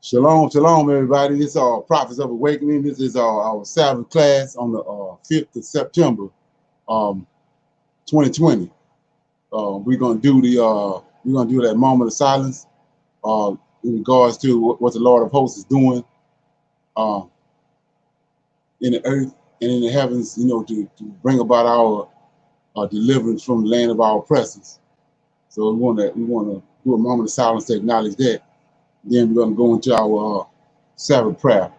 Shalom, shalom, everybody. This is our Prophets of Awakening. This is our Sabbath class on the 5th of September, 2020. We're gonna do that moment of silence in regards to what the Lord of Hosts is doing uh, in the earth and in the heavens. To bring about our deliverance from the land of our oppressors. So we wanna do a moment of silence to acknowledge that. Then we're gonna go into our Sabbath prayer.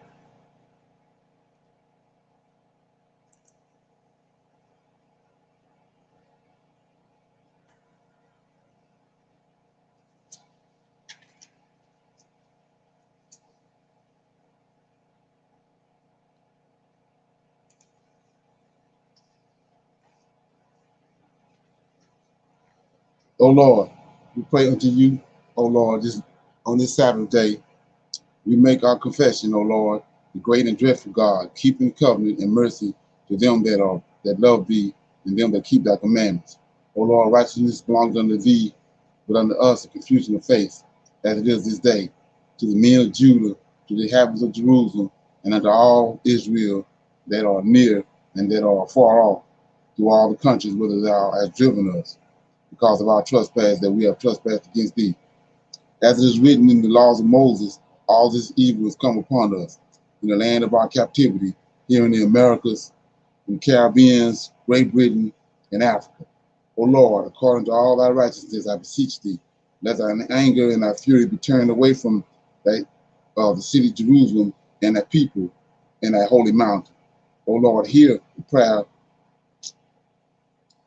O Lord, we pray unto you, O Lord, on this Sabbath day, we make our confession, O Lord, the great and dreadful God, keeping covenant and mercy to them that love thee and them that keep thy commandments. O Lord, righteousness belongs unto thee, but unto us a confusion of faith, as it is this day, to the men of Judah, to the inhabitants of Jerusalem, and unto all Israel that are near and that are far off, to all the countries whither thou hast driven us, because of our trespass that we have trespassed against thee. As it is written in the laws of Moses, all this evil has come upon us in the land of our captivity, here in the Americas, in the Caribbean, Great Britain, and Africa. O Lord, according to all thy righteousness, I beseech thee, let thine anger and thy fury be turned away from the city of Jerusalem and thy people and thy holy mountain. O Lord, hear the prayer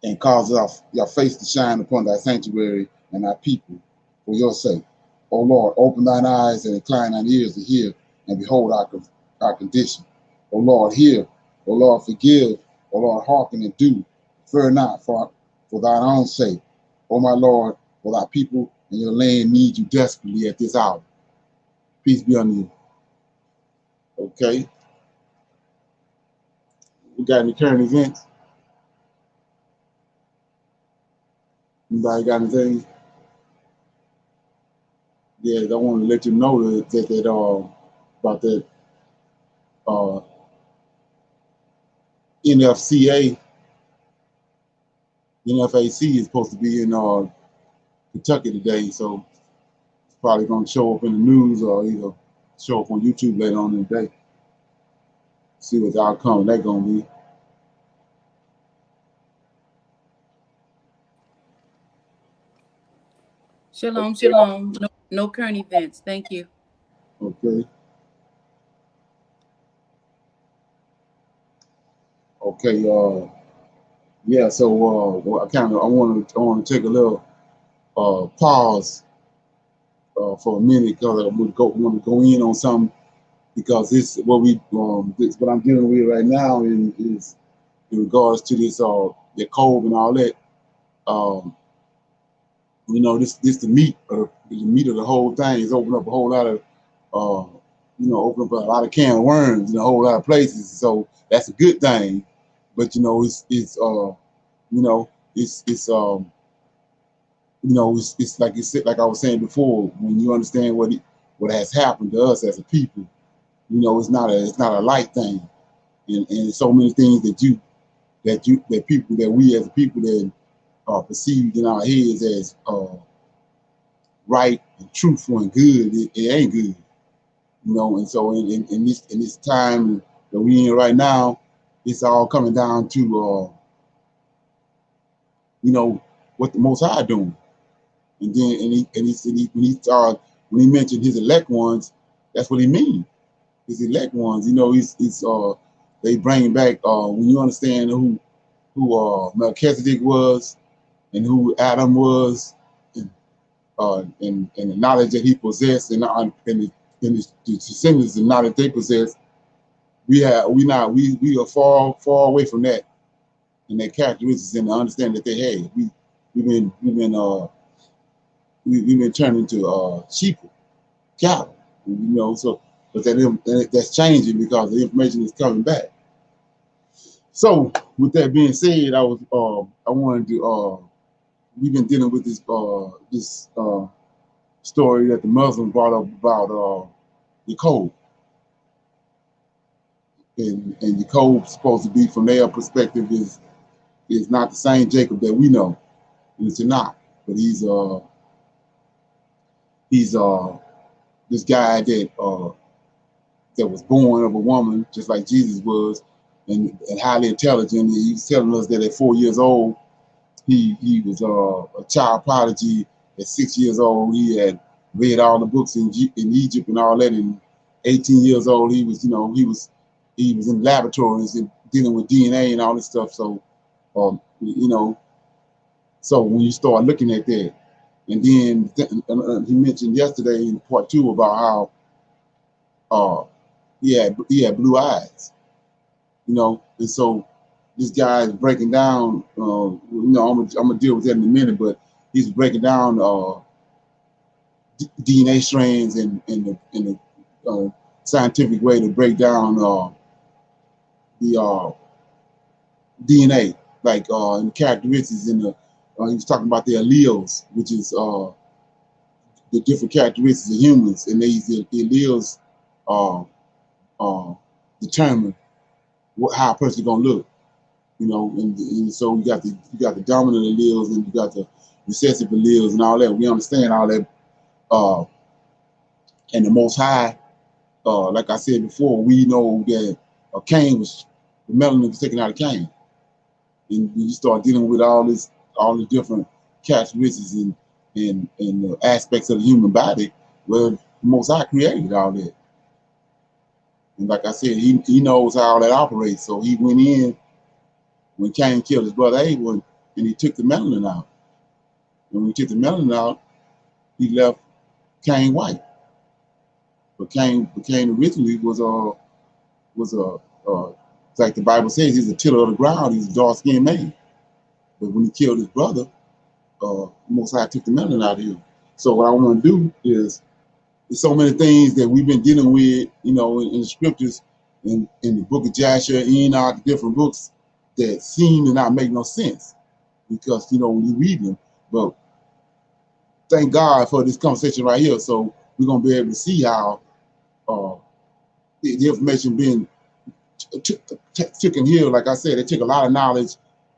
and cause your face to shine upon thy sanctuary and thy people for your sake. O Lord, open thine eyes and incline thine ears to hear and behold our condition. O Lord, hear. O Lord, forgive. O Lord, hearken and do. Fear not for thine own sake. O my Lord, for thy people and your land need you desperately at this hour. Peace be unto you. Okay. We got any current events? Anybody got anything? Yeah, I want to let you know that about that NFCA, NFAC is supposed to be in Kentucky today, so it's probably going to show up in the news or either show up on YouTube later on in the day. See what the outcome of that going to be. Shalom, shalom. No current events. Thank you. Okay. Okay. Yeah. So I want to take a little pause for a minute because I want to go in on something because what I'm dealing with right now is in regards to this Yacub and all that. This the meat of the whole thing. It's opened up a whole lot of open up a lot of can of worms in a whole lot of places. So that's a good thing. But it's like you said, like I was saying before, when you understand what has happened to us as a people, it's not a light thing, and so many things that we as a people that are perceived in our heads as right and truthful and good, it ain't good, And so in this time that we in right now, it's all coming down to what the Most High doing, and then when he mentioned his elect ones, that's what he means. His elect ones, they bring back when you understand who Melchizedek was and who Adam was, and the knowledge that he possessed, and the descendants, the knowledge they possess. We are far away from that, and their characteristics and the understanding that they had. We've been turned into sheep, cattle, So, but that's changing because the information is coming back. So, with that being said, I wanted to. We've been dealing with this story that the Muslim brought up about Yacub. And Yacub's supposed to be, from their perspective, is not the same Jacob that we know. It's not. But he's this guy that was born of a woman, just like Jesus was, and highly intelligent. He was telling us that at 4 years old, he was a child prodigy. At 6 years old, he had read all the books in Egypt and all that. And 18 years old, he was in laboratories and dealing with DNA and all this stuff. So, so when you start looking at that, and then he mentioned yesterday in part 2 about how he had blue eyes, and so this guy is breaking down. I'm gonna deal with that in a minute, but he's breaking down DNA strands in the scientific way to break down the DNA, like and the characteristics in the. He was talking about the alleles, which is the different characteristics of humans, and these alleles determine how a person is gonna look. And so you got the dominant alleles, and you got the recessive alleles, and all that. We understand all that. And the Most High, like I said before, we know that Cain the melanin was taken out of Cain, and you start dealing with all the different characteristics and aspects of the human body. Well, the Most High created all that, and like I said, he knows how all that operates. So he went in when Cain killed his brother Abel, and he took the melanin out. And when he took the melanin out, he left Cain white. But Cain originally was like the Bible says, he's a tiller of the ground. He's a dark-skinned man. But when he killed his brother, Most High took the melanin out of him. So what I want to do is, there's so many things that we've been dealing with, in the scriptures, in the book of Joshua, Enoch, different books that seem to not make no sense because, when you read them. But thank God for this conversation right here. So we're going to be able to see how the information being taken here. Like I said, it took a lot of knowledge.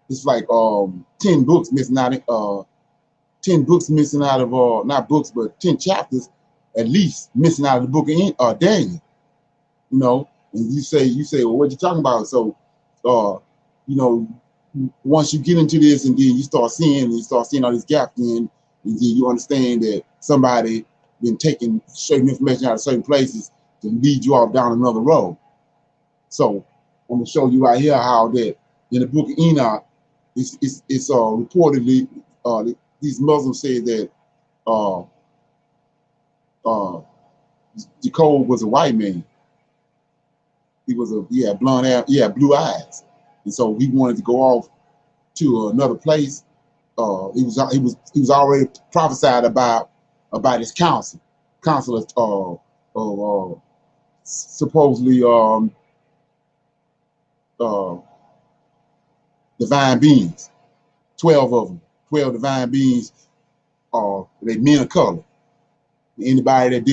It's like 10 books missing out. 10 books missing out of not books, but 10 chapters at least missing out of the book of Daniel. And you say, well, what you talking about? So, once you get into this, and then you start seeing all these gaps in, and then you understand that somebody been taking certain information out of certain places to lead you off down another road. So I'm gonna show you right here how that in the book of Enoch, it's reportedly these Muslims say that Yacub was a white man. He had blonde hair, he had blue eyes, and so he wanted to go off to another place. He was already prophesied about his counselors, supposedly divine beings, 12 of them, 12 divine beings. They men of color. Anybody that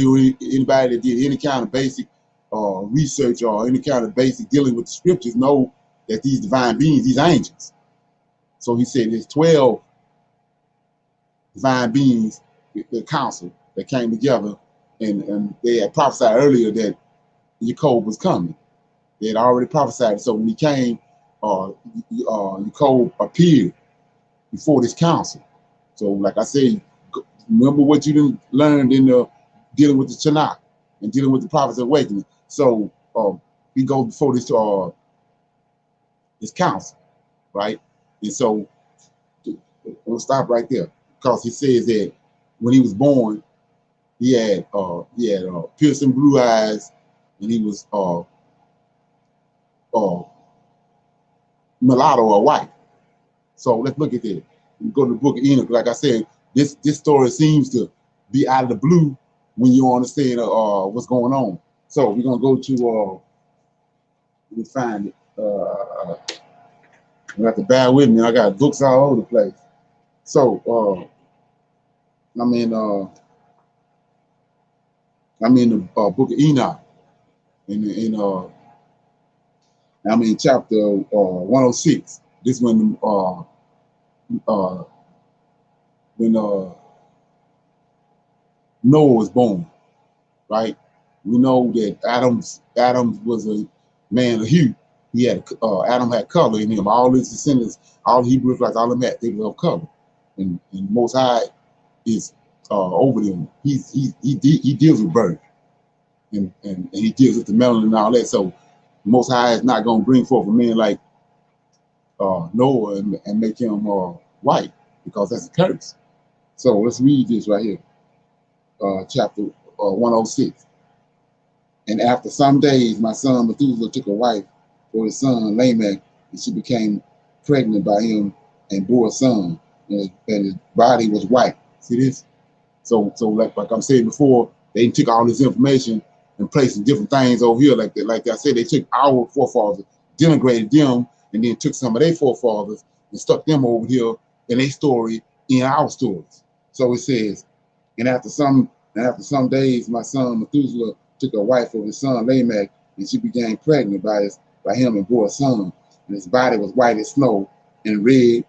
did any kind of basic research or any kind of basic dealing with the scriptures know that these divine beings, these angels. So he said there's 12 divine beings, the council that came together, and they had prophesied earlier that Yacub was coming. They had already prophesied. So when he came, Yacub appeared before this council. So like I say, remember what you learned in dealing with the Tanakh and dealing with the prophets awakening. So he goes before this council, right? And so we'll stop right there, because he says that when he was born, he had piercing blue eyes, and he was mulatto or white. So let's look at that. We go to the book of Enoch. Like I said, this story seems to be out of the blue when you understand what's going on. So we're gonna go to let me find it. You have to bear with me. I got books all over the place. So I'm in the book of Enoch. I'm in chapter 106. This uh, when Noah was born, right? We know that Adam was a man of hue. He had Adam had color in him. All his descendants, all Hebrew Israelites, all of them had, they were of color. And Most High is over them. He deals with birth, and he deals with the melanin and all that. So Most High is not going to bring forth a man like Noah and make him white, because that's a curse. So let's read this right here, chapter 106. And after some days, my son Methuselah took a wife for his son Lamech, and she became pregnant by him and bore a son, and his body was white. See this? So like I'm saying before, they took all this information and placed different things over here. Like I said, they took our forefathers, denigrated them, and then took some of their forefathers and stuck them over here in their story in our stories. So it says, and after some days, my son Methuselah took a wife of his son Lamech, and she became pregnant by him and bore a son. And his body was white as snow and red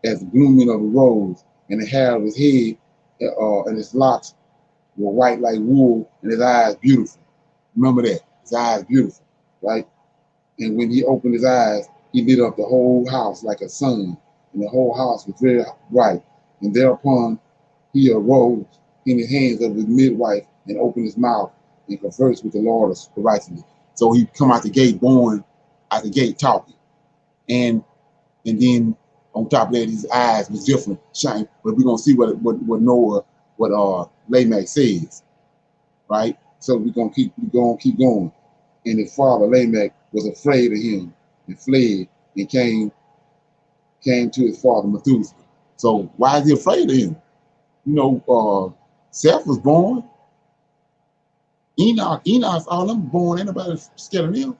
as the blooming of a rose, and the hair of his head and his locks were white like wool, and his eyes beautiful. Remember that. His eyes beautiful, right? And when he opened his eyes, he lit up the whole house like a sun, and the whole house was very bright. And thereupon he arose in the hands of his midwife and opened his mouth and conversed with the Lord of righteousness. So he come out the gate, born out the gate talking. And then on top of that, his eyes was different, shining. But we're gonna see what Lamech says, right? So we're gonna keep going. And his father Lamech was afraid of him and fled and came to his father Methuselah. So why is he afraid of him? You know, Seth was born. Enoch's all them born. Ain't nobody scared of him.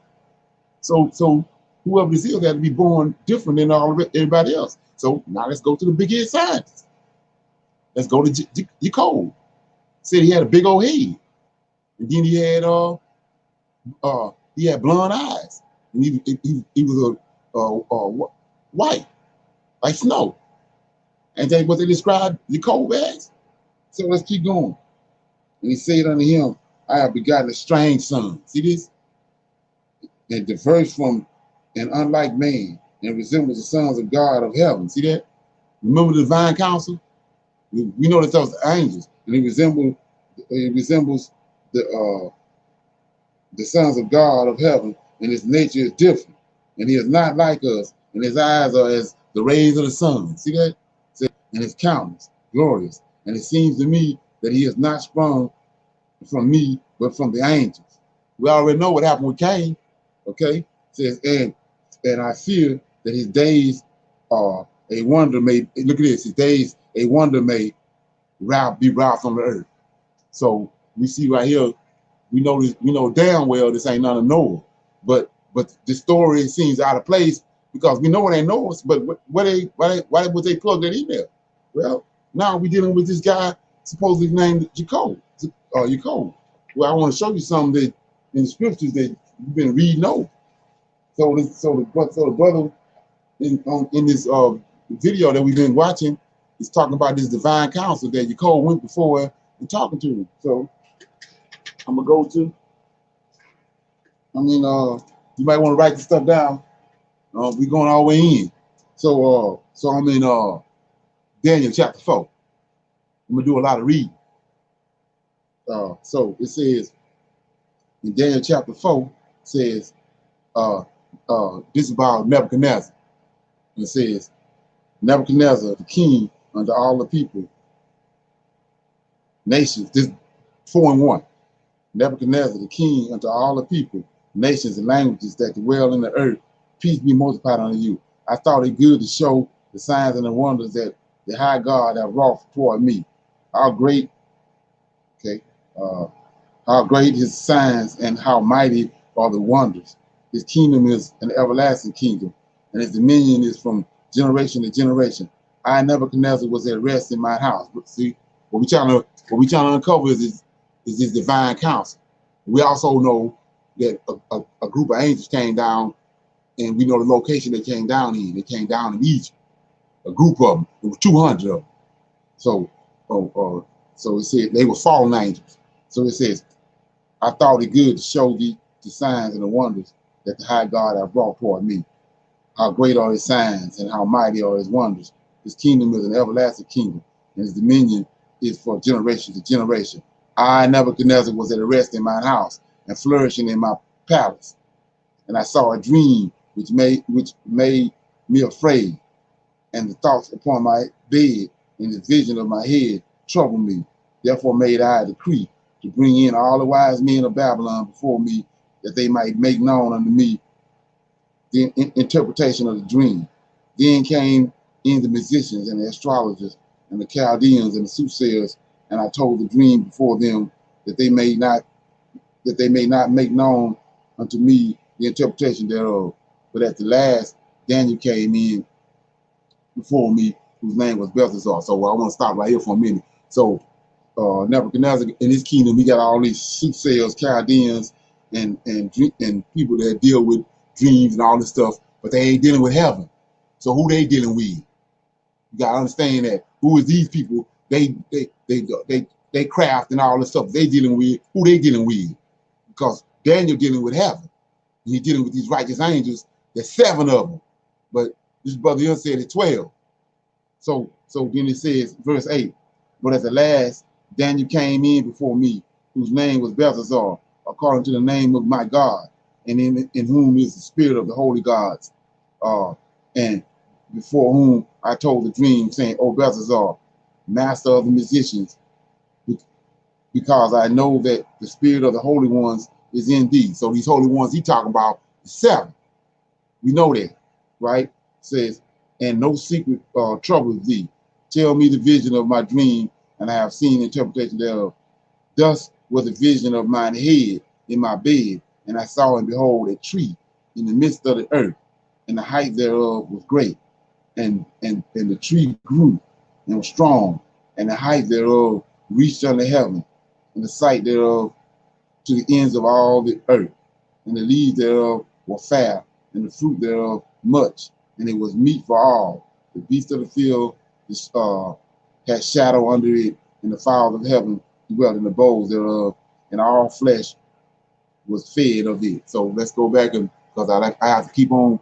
So whoever this is had to be born different than everybody else. So now let's go to the big head scientist. Let's go to Yacub. Said he had a big old head, and then he had blonde eyes, and he was white like snow. And that's what they described Yacub as. So let's keep going. And he said unto him, I have begotten a strange son. See this? And diverse from an unlike man, and resembles the sons of God of heaven. See that? Remember the divine council? We know that those are angels, and he resembles the sons of God of heaven, and his nature is different, and he is not like us, and his eyes are as the rays of the sun. See that? And his countenance glorious, and it seems to me that he is not sprung from me, but from the angels. We already know what happened with Cain. Okay, it says, and I fear that his days are a wonder may. Look at this. His days a wonder may be robbed from the earth. So we see right here. We know damn well this ain't none of Noah, but the story seems out of place because we know it ain't Noah's. But why would they plug that email? Well, now we're dealing with this guy supposedly named Yacub. Yacub. Well, I want to show you something that in the scriptures that you've been reading over. So the brother in this video that we've been watching is talking about this divine counsel that Yacub went before and talking to him. So I'm gonna go to. You might want to write this stuff down. We're going all the way in. So I'm in Daniel chapter 4. I'm gonna do a lot of reading. So it says in Daniel chapter 4 says this is about Nebuchadnezzar. It says Nebuchadnezzar, the king unto all the people, nations. This 4:1. Nebuchadnezzar, the king unto all the people, nations and languages that dwell in the earth, peace be multiplied unto you. I thought it good to show the signs and the wonders that the high God hath wrought toward me. How great, how great his signs and how mighty are the wonders. His kingdom is an everlasting kingdom, and his dominion is from generation to generation. I, Nebuchadnezzar, was at rest in my house. But see, what we trying to uncover is is this divine counsel. We also know that a group of angels came down, and we know the location they came down in. They came down in Egypt. A group of them. There were 200 of them. So, so it said they were fallen angels. So it says, I thought it good to show thee the signs and the wonders that the high God hath brought toward me. How great are his signs and how mighty are his wonders. His kingdom is an everlasting kingdom, and his dominion is for generation to generation. I, Nebuchadnezzar, was at rest in mine house and flourishing in my palace. And I saw a dream which made me afraid, and the thoughts upon my bed and the vision of my head troubled me. Therefore made I a decree to bring in all the wise men of Babylon before me, that they might make known unto me the interpretation of the dream. Then came in the musicians and the astrologers and the Chaldeans and the soothsayers, and I told the dream before them, that they may not make known unto me the interpretation thereof. But at the last, Daniel came in before me, whose name was Belshazzar. So I want to stop right here for a minute. So Nebuchadnezzar, in his kingdom, he got all these soothsayers, Chaldeans, and people that deal with dreams and all this stuff, but they ain't dealing with heaven. So who they dealing with? You gotta understand that. Who is these people? They craft and all this stuff they dealing with. Who they dealing with? Because Daniel dealing with heaven. And he dealing with these righteous angels. There's 7 of them, but this brother here said it's 12. So then it says, verse 8. But at the last, Daniel came in before me, whose name was Belshazzar, according to the name of my God, and in whom is the spirit of the holy gods, and before whom I told the dream, saying, O Belshazzar, master of the musicians, because I know that the spirit of the holy ones is in thee. So these holy ones he talking about is 7. We know that, right? It says, and no secret troubles thee. Tell me the vision of my dream, and I have seen interpretation thereof. Thus was the vision of mine head in my bed, and I saw and behold a tree in the midst of the earth, and the height thereof was great, and the tree grew and was strong, and the height thereof reached unto heaven, and the sight thereof to the ends of all the earth, and the leaves thereof were fair, and the fruit thereof much, and it was meat for all. The beasts of the field had shadow under it, and the fowls of heaven dwelt in the bowls thereof, and all flesh was fed of it. So let's go back, and because I have to keep on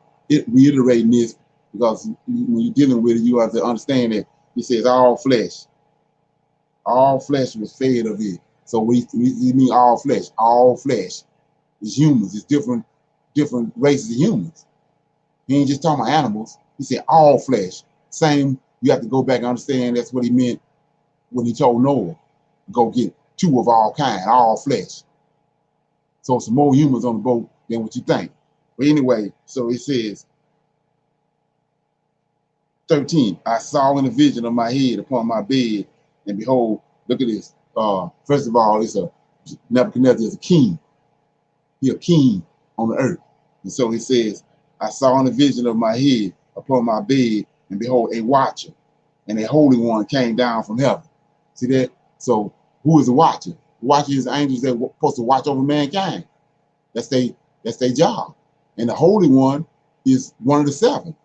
reiterating this, because when you're dealing with it, you have to understand that he says all flesh was fed of it. So we mean all flesh. All flesh is humans. It's different races of humans. He ain't just talking about animals. He said all flesh. Same, you have to go back and understand that's what he meant when he told Noah, go get 2 of all kind, all flesh. So some more humans on the boat than what you think. But anyway, so it says, 13, I saw in a vision of my head upon my bed, and behold, look at this. First of all, Nebuchadnezzar is a king. He a king on the earth. And so he says, I saw in a vision of my head upon my bed, and behold, a watcher, and a holy one came down from heaven. See that? So who is the watcher? The watcher is the angels that were supposed to watch over mankind. That's their job. And the holy one is one of the 7.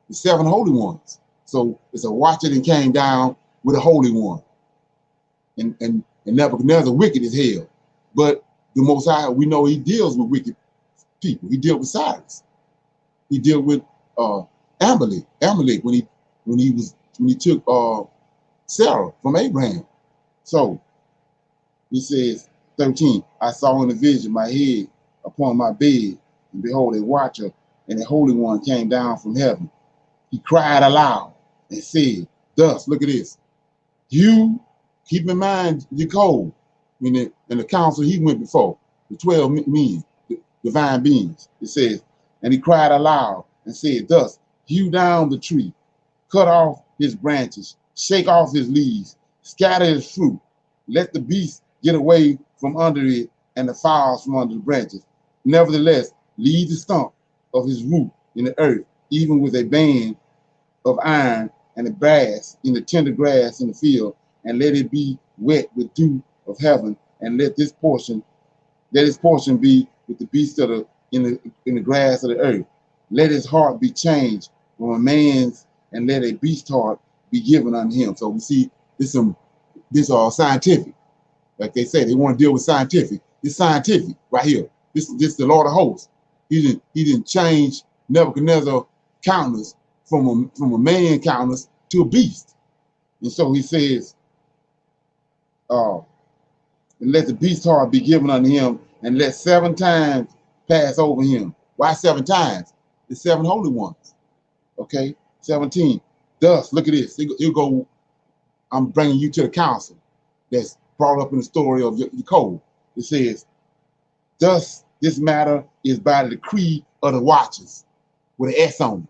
The 7 holy ones. So it's a watcher that came down with a holy one. And Nebuchadnezzar wicked as hell. But the Most High, we know he deals with wicked people. He dealt with Cyrus. He dealt with Amalek when he took Sarah from Abraham. So he says, 13, I saw in a vision my head upon my bed, and behold, a watcher and a holy one came down from heaven. He cried aloud and said, thus, look at this. You keep in mind Yacub, and the council he went before, the 12 men, the divine beings. It says, and he cried aloud and said, thus, hew down the tree, cut off his branches, shake off his leaves, scatter his fruit, let the beasts get away from under it, and the fowls from under the branches. Nevertheless, leave the stump of his root in the earth, even with a band of iron and the brass in the tender grass in the field, and let it be wet with dew of heaven, and let his portion be with the beasts of in the grass of the earth. Let his heart be changed from a man's, and let a beast heart be given unto him. So we see this scientific. Like they say, they want to deal with scientific. It's scientific right here. This the Lord of hosts. He didn't change Nebuchadnezzar countenance from a man countenance to a beast. And so he says, and let the beast heart be given unto him, and let 7 times pass over him. Why 7 times? The 7 holy ones. Okay, 17. Thus, look at this. He'll go. I'm bringing you to the council that's brought up in the story of Yacub. It says, thus this matter is by the decree of the watchers with an S on it.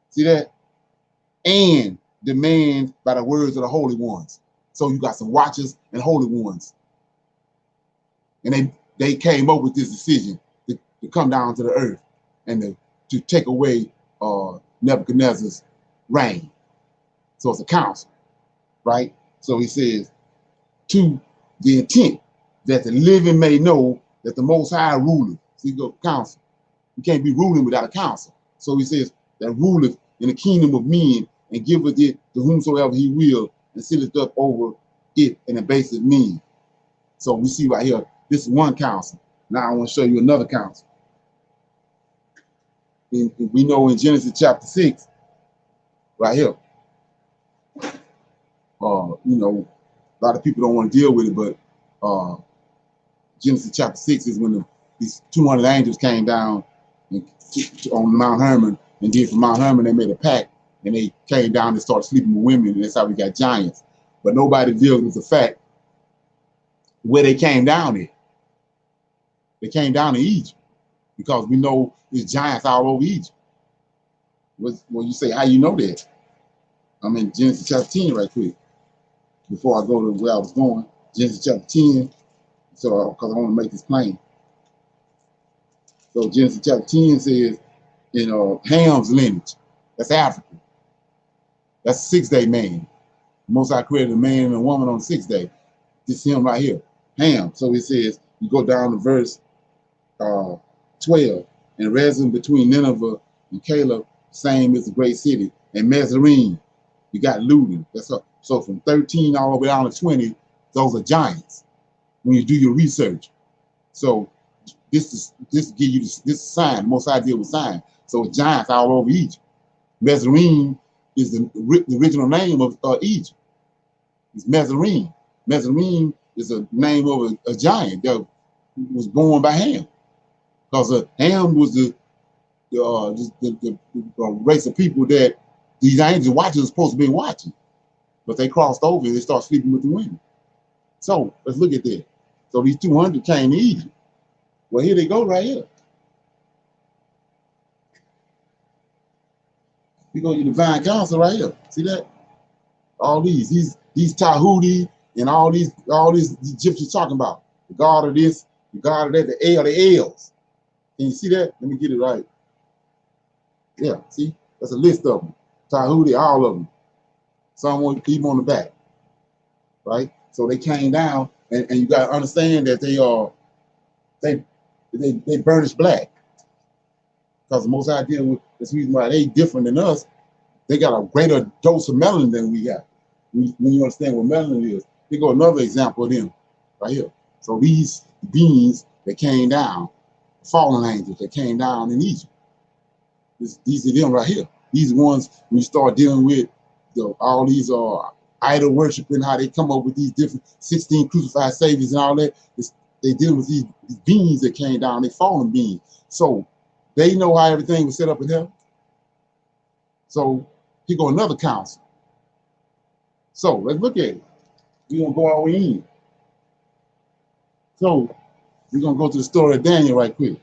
See that? And demand by the words of the holy ones. So you got some watchers and holy ones. And they came up with this decision to come down to the earth and to take away Nebuchadnezzar's reign. So it's a council, right? So he says, to the intent that the living may know that the Most High ruleth. So you go council. You can't be ruling without a council. So he says that ruleth in the kingdom of men and giveth it to whomsoever he will, and sitteth up over it and abaseth men. So we see right here, this is one council. Now I want to show you another council. And we know in Genesis chapter 6, right here, you know, a lot of people don't want to deal with it, but Genesis chapter 6 is when these 200 angels came down on Mount Hermon, and then from Mount Hermon they made a pact, and they came down and started sleeping with women, and that's how we got giants. But nobody deals with the fact where they came down at. They came down in Egypt, because we know there's giants all over Egypt. Well, you say, how you know that? I'm in Genesis chapter 10 right quick, before I go to where I was going. Genesis chapter 10, so because I want to make this plain. So Genesis chapter 10 says, Ham's lineage, that's Africa. That's a 6-day man. Most High created a man and a woman on the 6th day. This is him right here, Ham. So it says, you go down to verse 12, and resident between Nineveh and Caleb, same as the great city, and Mezarine, you got Ludan. That's up. So from 13 all the way down to 20, those are giants when you do your research. So this give you this sign. Most ideal with sign. So giants all over Egypt. Mezarine is the original name of Egypt. It's Mezarine. Mezarine is a name of a giant that was born by Ham, because Ham was the race of people that these angel watchers are supposed to be watching, but they crossed over and they started sleeping with the women. So let's look at that. So these 200 came to Egypt. Well, here they go right here. We go to your divine council right here. See that? All these Tahuti and all these Egyptians talking about the god of this, the god of that, the L's. Can you see that? Let me get it right. Yeah, see? That's a list of them. Tahuti, all of them. Some will keep them on the back. Right? So they came down, and you gotta understand that they burnish black. Because the Most High deal with this reason why they different than us. They got a greater dose of melanin than we got. When you understand what melanin is, here go another example of them right here. So these beings that came down, fallen angels that came down in Egypt. These are them right here. These ones, when you start dealing with all these idol worshiping, how they come up with these different 16 crucified saviors and all that, they deal with these beings that came down, they fallen beings. So they know how everything was set up in heaven. So here go another council. So let's look at it. We're going to go all the way in. So we're going to go to the story of Daniel right quick.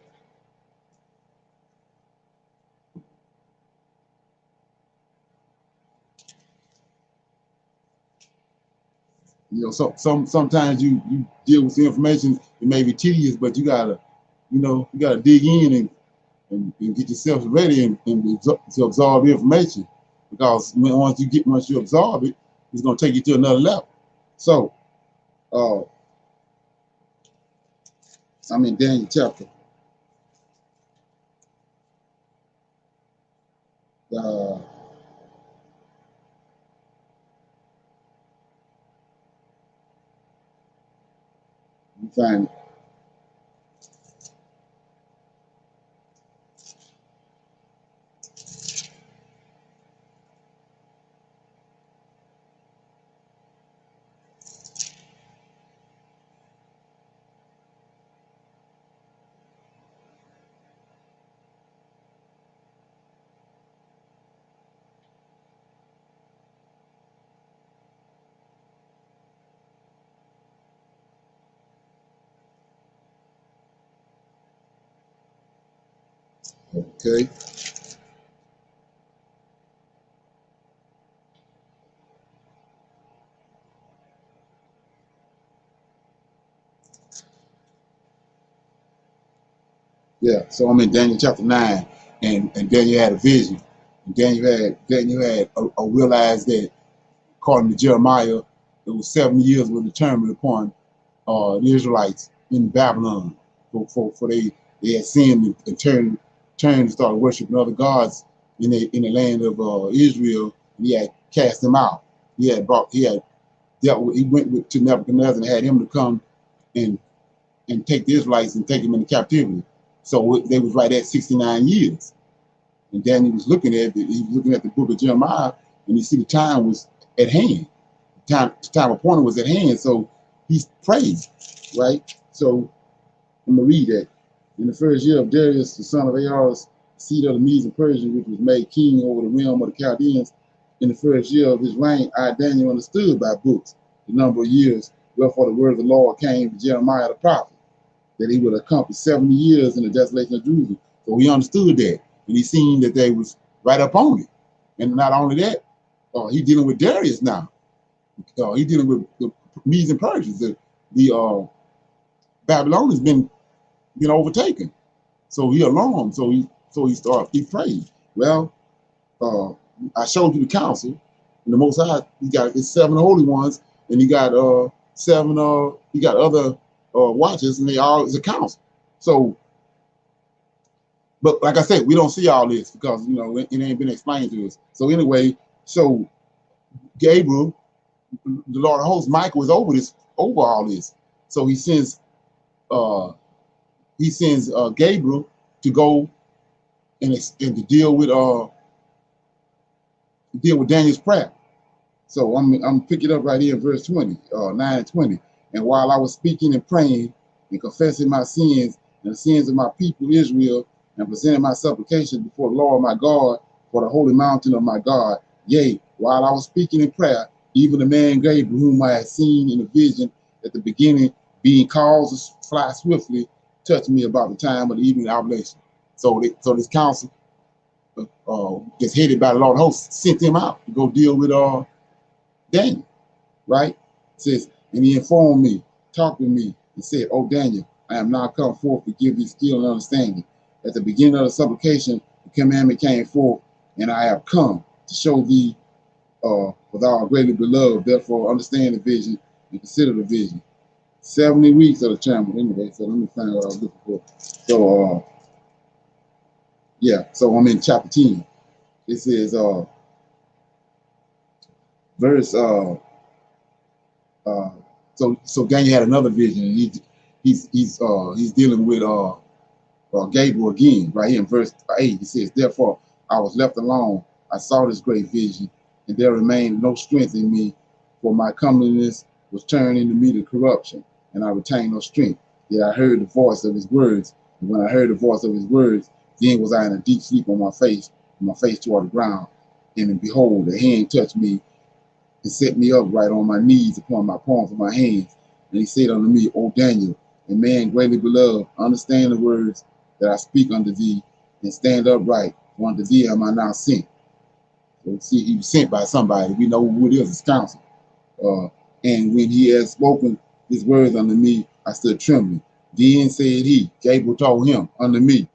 You know, sometimes you deal with the information, it may be tedious, but you gotta dig in and get yourself ready and to absorb the information, because once you absorb it, it's gonna take you to another level. So I'm in Daniel chapter. You find it. Okay. Yeah. So I'm in Daniel chapter 9, and Daniel had a vision. And Daniel had realized that, according to Jeremiah, it was 7 years were determined upon the Israelites in Babylon, for they had sinned and turned and started worshiping other gods in the land of Israel. And he had cast them out. He went to Nebuchadnezzar and had him to come and take the Israelites and take them into captivity. So they was right at 69 years. And Daniel was looking at the book of Jeremiah, and he see the time was at hand. The time appointed was at hand. So he's prayed, right? So I'm gonna read that. In the first year of Darius, the son of Ahaz, seed of the Medes and Persians, which was made king over the realm of the Chaldeans, in the first year of his reign, I, Daniel, understood by books the number of years, wherefore the word of the Lord came to Jeremiah the prophet, that he would accomplish 70 years in the desolation of Jerusalem. So he understood that, and he seen that they was right up on it. And not only that, he dealing with Darius now. He dealing with the Medes and Persians. The Babylonians been overtaken. So he alarmed. So he prayed. Well, I showed you the council, and the Most High, he got his 7 holy ones, and he got he got other watchers, and they all is a council. So, but like I said, we don't see all this because it ain't been explained to us. So anyway, so Gabriel, the Lord of hosts, Michael was over all this. So he sends Gabriel to go and to deal with Daniel's prayer. So I'm picking up right here in verse 20, 9 and 20. And while I was speaking and praying and confessing my sins and the sins of my people Israel, and presenting my supplications before the Lord my God for the holy mountain of my God, yea, while I was speaking in prayer, even the man Gabriel, whom I had seen in a vision at the beginning, being caused to fly swiftly, touched me about the time of the evening oblation. So this council, that's headed by the Lord of hosts, sent him out to go deal with Daniel, right? It says, and he informed me, talked with me, and said, "Oh Daniel, I am now come forth to give thee skill and understanding. At the beginning of the supplication, the commandment came forth, and I have come to show thee for thou art greatly beloved. Therefore, understand the vision and consider the vision." 70 weeks of the term. Anyway, so let me find what I was looking for. So, so I'm in chapter 10. It says, verse so Daniel had another vision, and he's dealing with Gabriel again, right here in verse 8. He says, "Therefore I was left alone. I saw this great vision, and there remained no strength in me, for my comeliness was turned into me to corruption, and I retained no strength. Yet I heard the voice of his words, and when I heard the voice of his words, then was I in a deep sleep on my face toward the ground. And behold, a hand touched me and set me upright on my knees upon my palms of my hands. And he said unto me, O Daniel, a man greatly beloved, understand the words that I speak unto thee, and stand upright, for unto thee am I now sent." So see, he was sent by somebody. We know who it is, his counsel. And when he had spoken his words unto me, I stood trembling. Then said he, Gabriel told him unto me,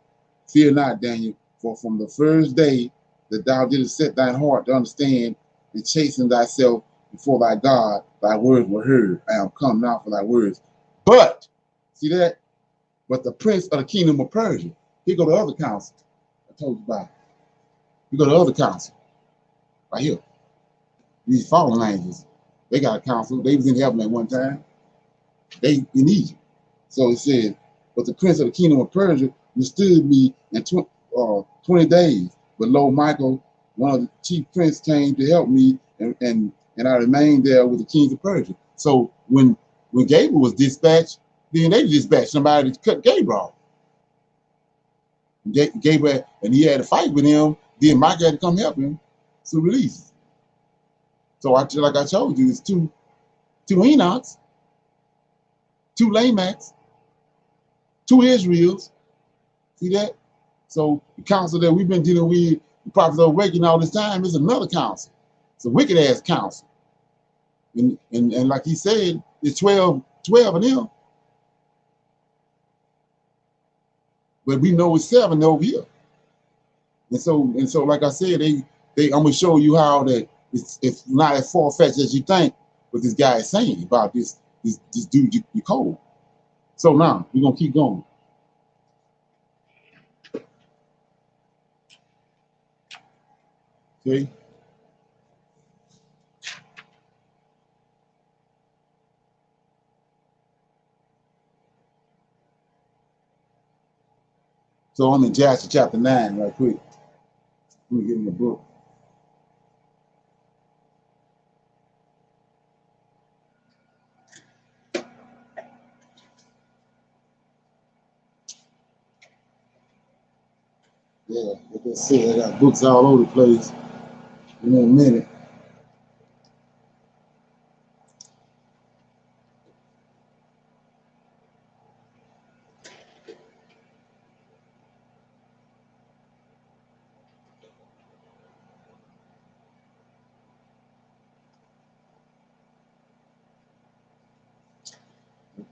"Fear not, Daniel, for from the first day that thou didst set thine heart to understand and chasten thyself before thy God, thy words were heard. I am come now for thy words." But, see that? But the prince of the kingdom of Persia, he go to the other council. I told you about. You go to the other council, right here. These fallen angels, they got a council. They was in heaven at one time. They in Egypt. So it said, but the prince of the kingdom of Persia withstood me in 20 days. But lo, Michael, one of the chief princes, came to help me, and I remained there with the kings of Persia. So when Gabriel was dispatched, then they dispatched somebody to cut Gabriel off. Gabriel, and he had to fight with him. Then Michael had to come help him to release. So like I told you, it's two Enochs, two Lamechs, two Israels. See that? So the council that we've been dealing with, the prophets of waking all this time, is another council. It's a wicked ass council. And like he said, it's 12 of them. But we know it's 7 over here. And so like I said, I'm gonna show you how that it's not as far-fetched as you think what this guy is saying about this dude Yacub. So now we're gonna keep going. Okay. So I'm in Jasher chapter 9 right quick. Let me get in the book. Yeah, like I said, I got books all over the place. In a minute.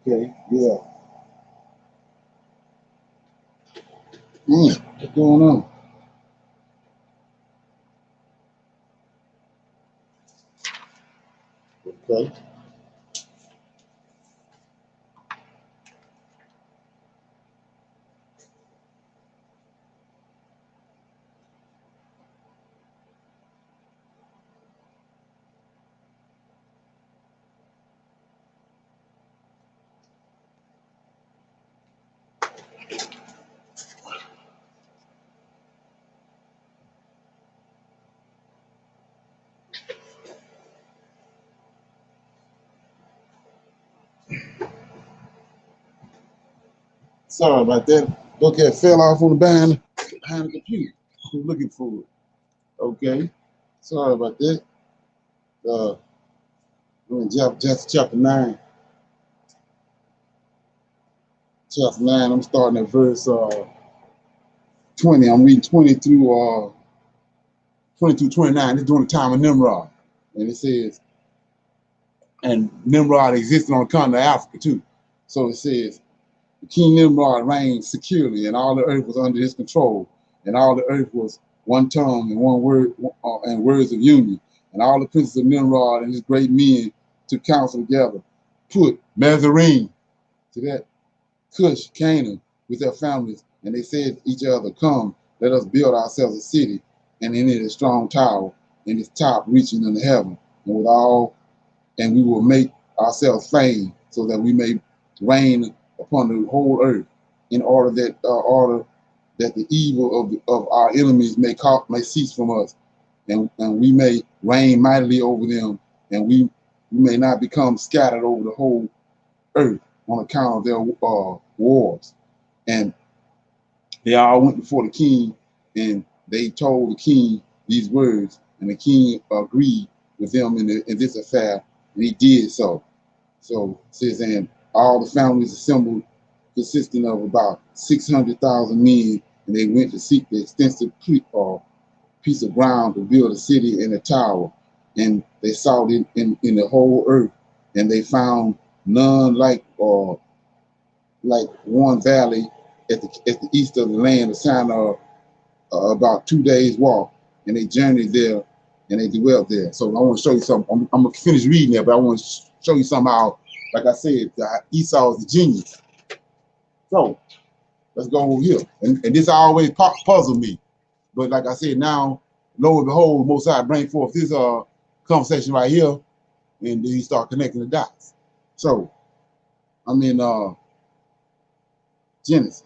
Okay, yeah. What's going on? Okay. Sorry about that. Book had fell off on the behind the computer. I was looking for it. Okay. Sorry about that. I'm in chapter 9. Chapter 9, I'm starting at verse 20. I'm reading 20 through 29. It's during the time of Nimrod. And it says, and Nimrod existed on the continent of Africa too. So it says, King Nimrod reigned securely, and all the earth was under his control, and all the earth was one tongue and one word and words of union. And all the princes of Nimrod and his great men took counsel together, put Mizraim to that Cush, Canaan, with their families, and they said to each other, "Come, let us build ourselves a city, and in it a strong tower, and its top reaching into heaven, and we will make ourselves fame, so that we may reign upon the whole earth, in order that the evil of our enemies may cease from us, and we may reign mightily over them, and we may not become scattered over the whole earth on account of their wars." And they all went before the king, and they told the king these words, and the king agreed with them in this affair, and he did so. So it says, and all the families assembled, consisting of about 600,000 men, and they went to seek the extensive piece of ground to build a city and a tower. And they sought it in the whole earth, and they found none like one valley at the east of the land of Sinai, about 2 days' walk. And they journeyed there, and they dwelt there. So I want to show you something. I'm going to finish reading there, but I want to show you something how, like I said, Esau is a genius. So let's go over here. And this always puzzled me. But like I said, now, lo and behold, Most High bring forth this conversation right here, and then he start connecting the dots. So I'm in Genesis.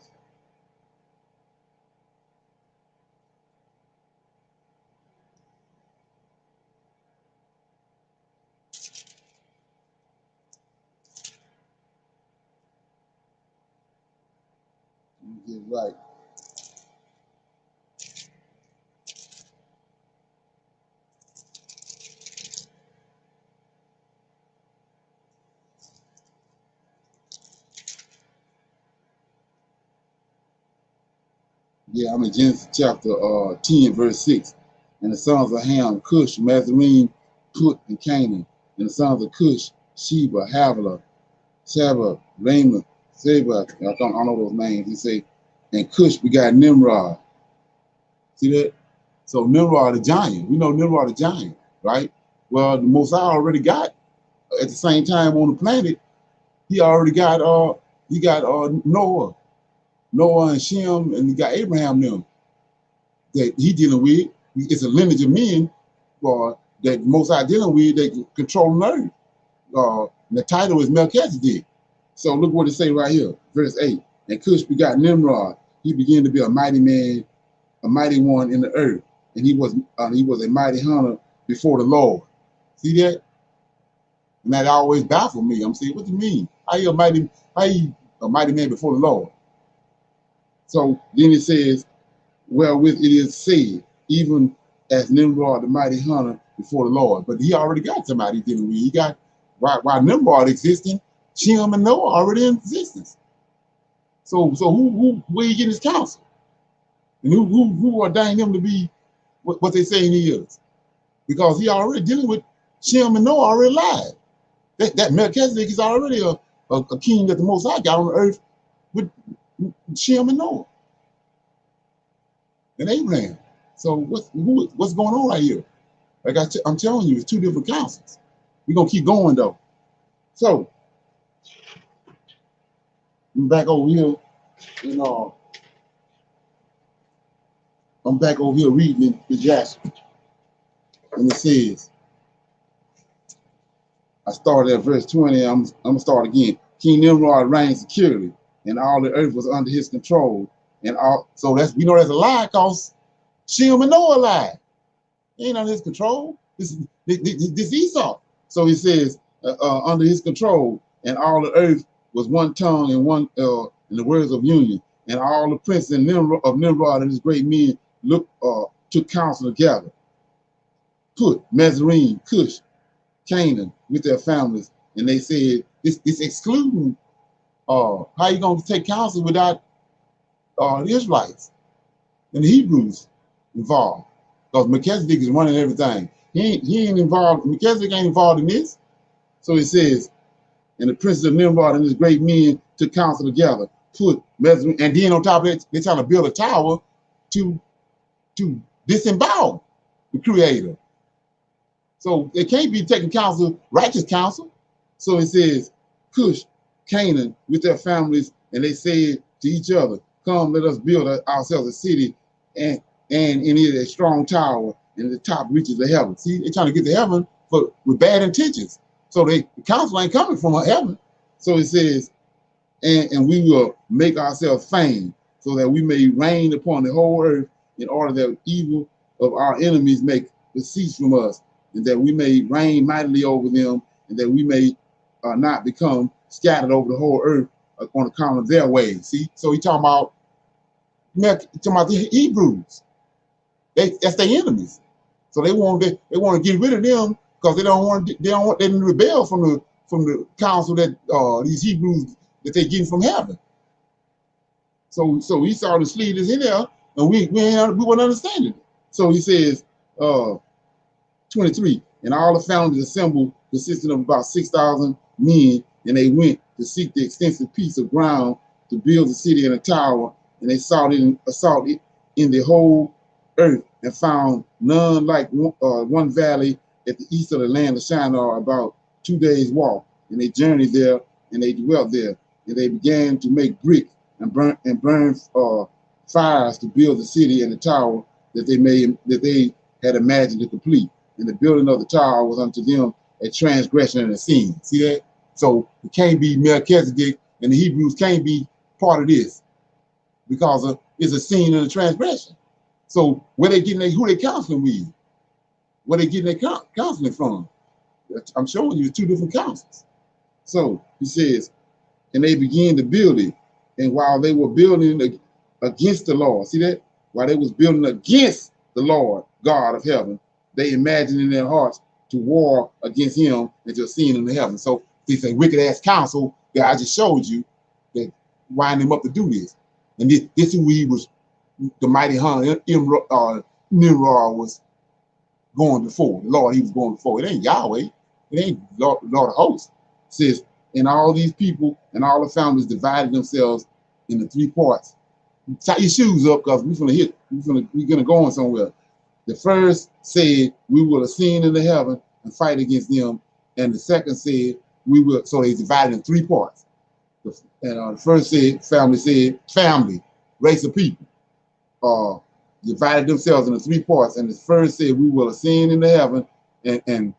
Let me get it right. Yeah, I'm in Genesis chapter 10, verse 6. And the sons of Ham, Cush, Mizraim, Put, and Canaan. And the sons of Cush, Sheba, Havilah, Sheba, Raymond, Seba. I don't know those names. He say, and Cush begot Nimrod. See that? So Nimrod the giant. We know Nimrod the giant, right? Well, the Most High already got at the same time on the planet. He already got Noah and Shem, and he got Abraham them that he dealing with. It's a lineage of men that Most High dealing with that control the earth. The title is Melchizedek. So look what it say right here, verse 8. And Cush begot Nimrod. He began to be a mighty man, a mighty one in the earth, and he was a mighty hunter before the Lord. See that? And that always baffled me. I'm saying, what do you mean? How you a mighty man before the Lord? So then it says, wherewith it is said, even as Nimrod the mighty hunter before the Lord. But he already got somebody dealing with. He got while Nimrod existing, Shem and Noah already in existence. So where you get his counsel? And who ordained him to be what they saying he is? Because he already dealing with Shem and Noah already alive. That Melchizedek is already a king that the Most High got on the earth with Shem and Noah and Abraham. So what's going on right here? Like I'm telling you, it's two different councils. We're gonna keep going though. So I'm back over here, I'm back over here reading the Yacub, and it says, I started at verse 20. I'm gonna start again. King Nimrod reigned securely, and all the earth was under his control. And all so that's that's a lie, cause Shem and Noah lied. He ain't under his control. This Esau. So he says under his control, and all the earth was one tongue and one in the words of union. And all the princes of Nimrod and his great men took counsel together. Put Mizraim, Cush, Canaan with their families, and they said this excluding how you gonna take counsel without the Israelites and the Hebrews involved? Because Melchizedek is running everything. He ain't involved. Melchizedek ain't involved in this. So it says, and the princes of Nimrod and his great men took counsel together, put Mizraim, and then on top of it, they're trying to build a tower to disembowel the Creator. So it can't be taking counsel, righteous counsel. So it says, Cush, Canaan with their families, and they said to each other, come, let us build ourselves a city, and in it a strong tower, and the top reaches the heaven. See, they're trying to get to heaven with bad intentions. So the counsel ain't coming from heaven. So it says, and we will make ourselves fame, so that we may reign upon the whole earth, in order that evil of our enemies may cease from us, and that we may reign mightily over them, and that we may not become scattered over the whole earth on account of their ways. See, so he's talking about the Hebrews. That's their enemies. So they want to get rid of them because they don't want them to rebel from the counsel that these Hebrews that they getting from heaven. So Esau the sleeve is in there, and we weren't understanding it. So he says, 23, and all the families assembled, consisting of about 6,000 men, and they went to seek the extensive piece of ground to build the city and a tower, and they sought it in the whole earth, and found none like one valley at the east of the land of Shinar, about 2 days' walk. And they journeyed there, and they dwelt there, and they began to make brick and burn fires to build the city and the tower that they had imagined to complete. And the building of the tower was unto them a transgression and a sin. See that? So it can't be Melchizedek, and the Hebrews can't be part of this because it's a sin and a transgression. So where they getting who they counseling with? Where they getting their counseling from? I'm showing you two different counsels. So he says, and they began to build it. And while they were building against the Lord, see that? While they was building against the Lord, God of heaven, they imagined in their hearts to war against him and to sin in the heaven. So this a wicked ass counsel that I just showed you that wind him up to do this. And this is who he was, the mighty hunter, Nimrod was going before. The Lord he was going before. It ain't Yahweh. It ain't Lord of hosts. It says, and all these people and all the families divided themselves into three parts. Tie your shoes up because we're gonna go on somewhere. The first said we will ascend into heaven and fight against them, and the second said we will. So they divided in three parts. And the first family, race of people, divided themselves into three parts, and the first said we will ascend into heaven and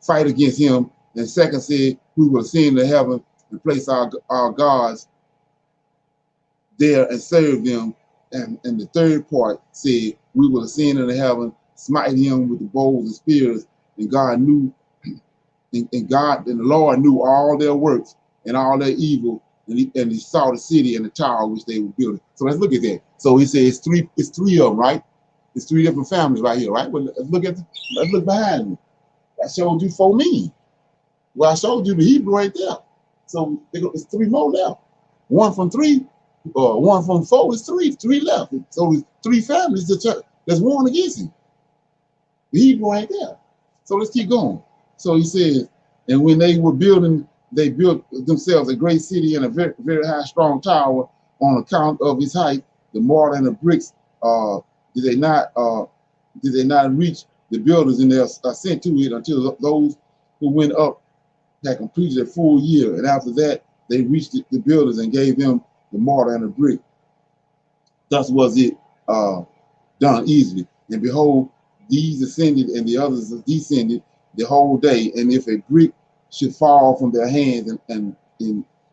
fight against him, and the second said we will ascend into heaven and place our gods there and serve them, and the third part said we will ascend into heaven, smite him with the bows and spears, and God knew, and the Lord knew all their works and all their evil, and he saw the city and the tower which they were building. So let's look at that. So he says it's three of them, right? It's three different families right here, right? Well, let's look behind me. I showed you 4 men. Well, I showed you the Hebrew right there. So it's 3 more left. One from 3, or one from 4 is 3. 3 left. So it's 3 families that's warring against him. The Hebrew right there. So let's keep going. So he says, and when they were building, they built themselves a great city and a very, very high, strong tower on account of its height. The mortar and the bricks, did they not reach the builders in their ascent to it until those who went up had completed a full year. And after that, they reached the builders and gave them the mortar and the brick. Thus was it done easily. And behold, these ascended and the others descended the whole day. And if a brick should fall from their hands and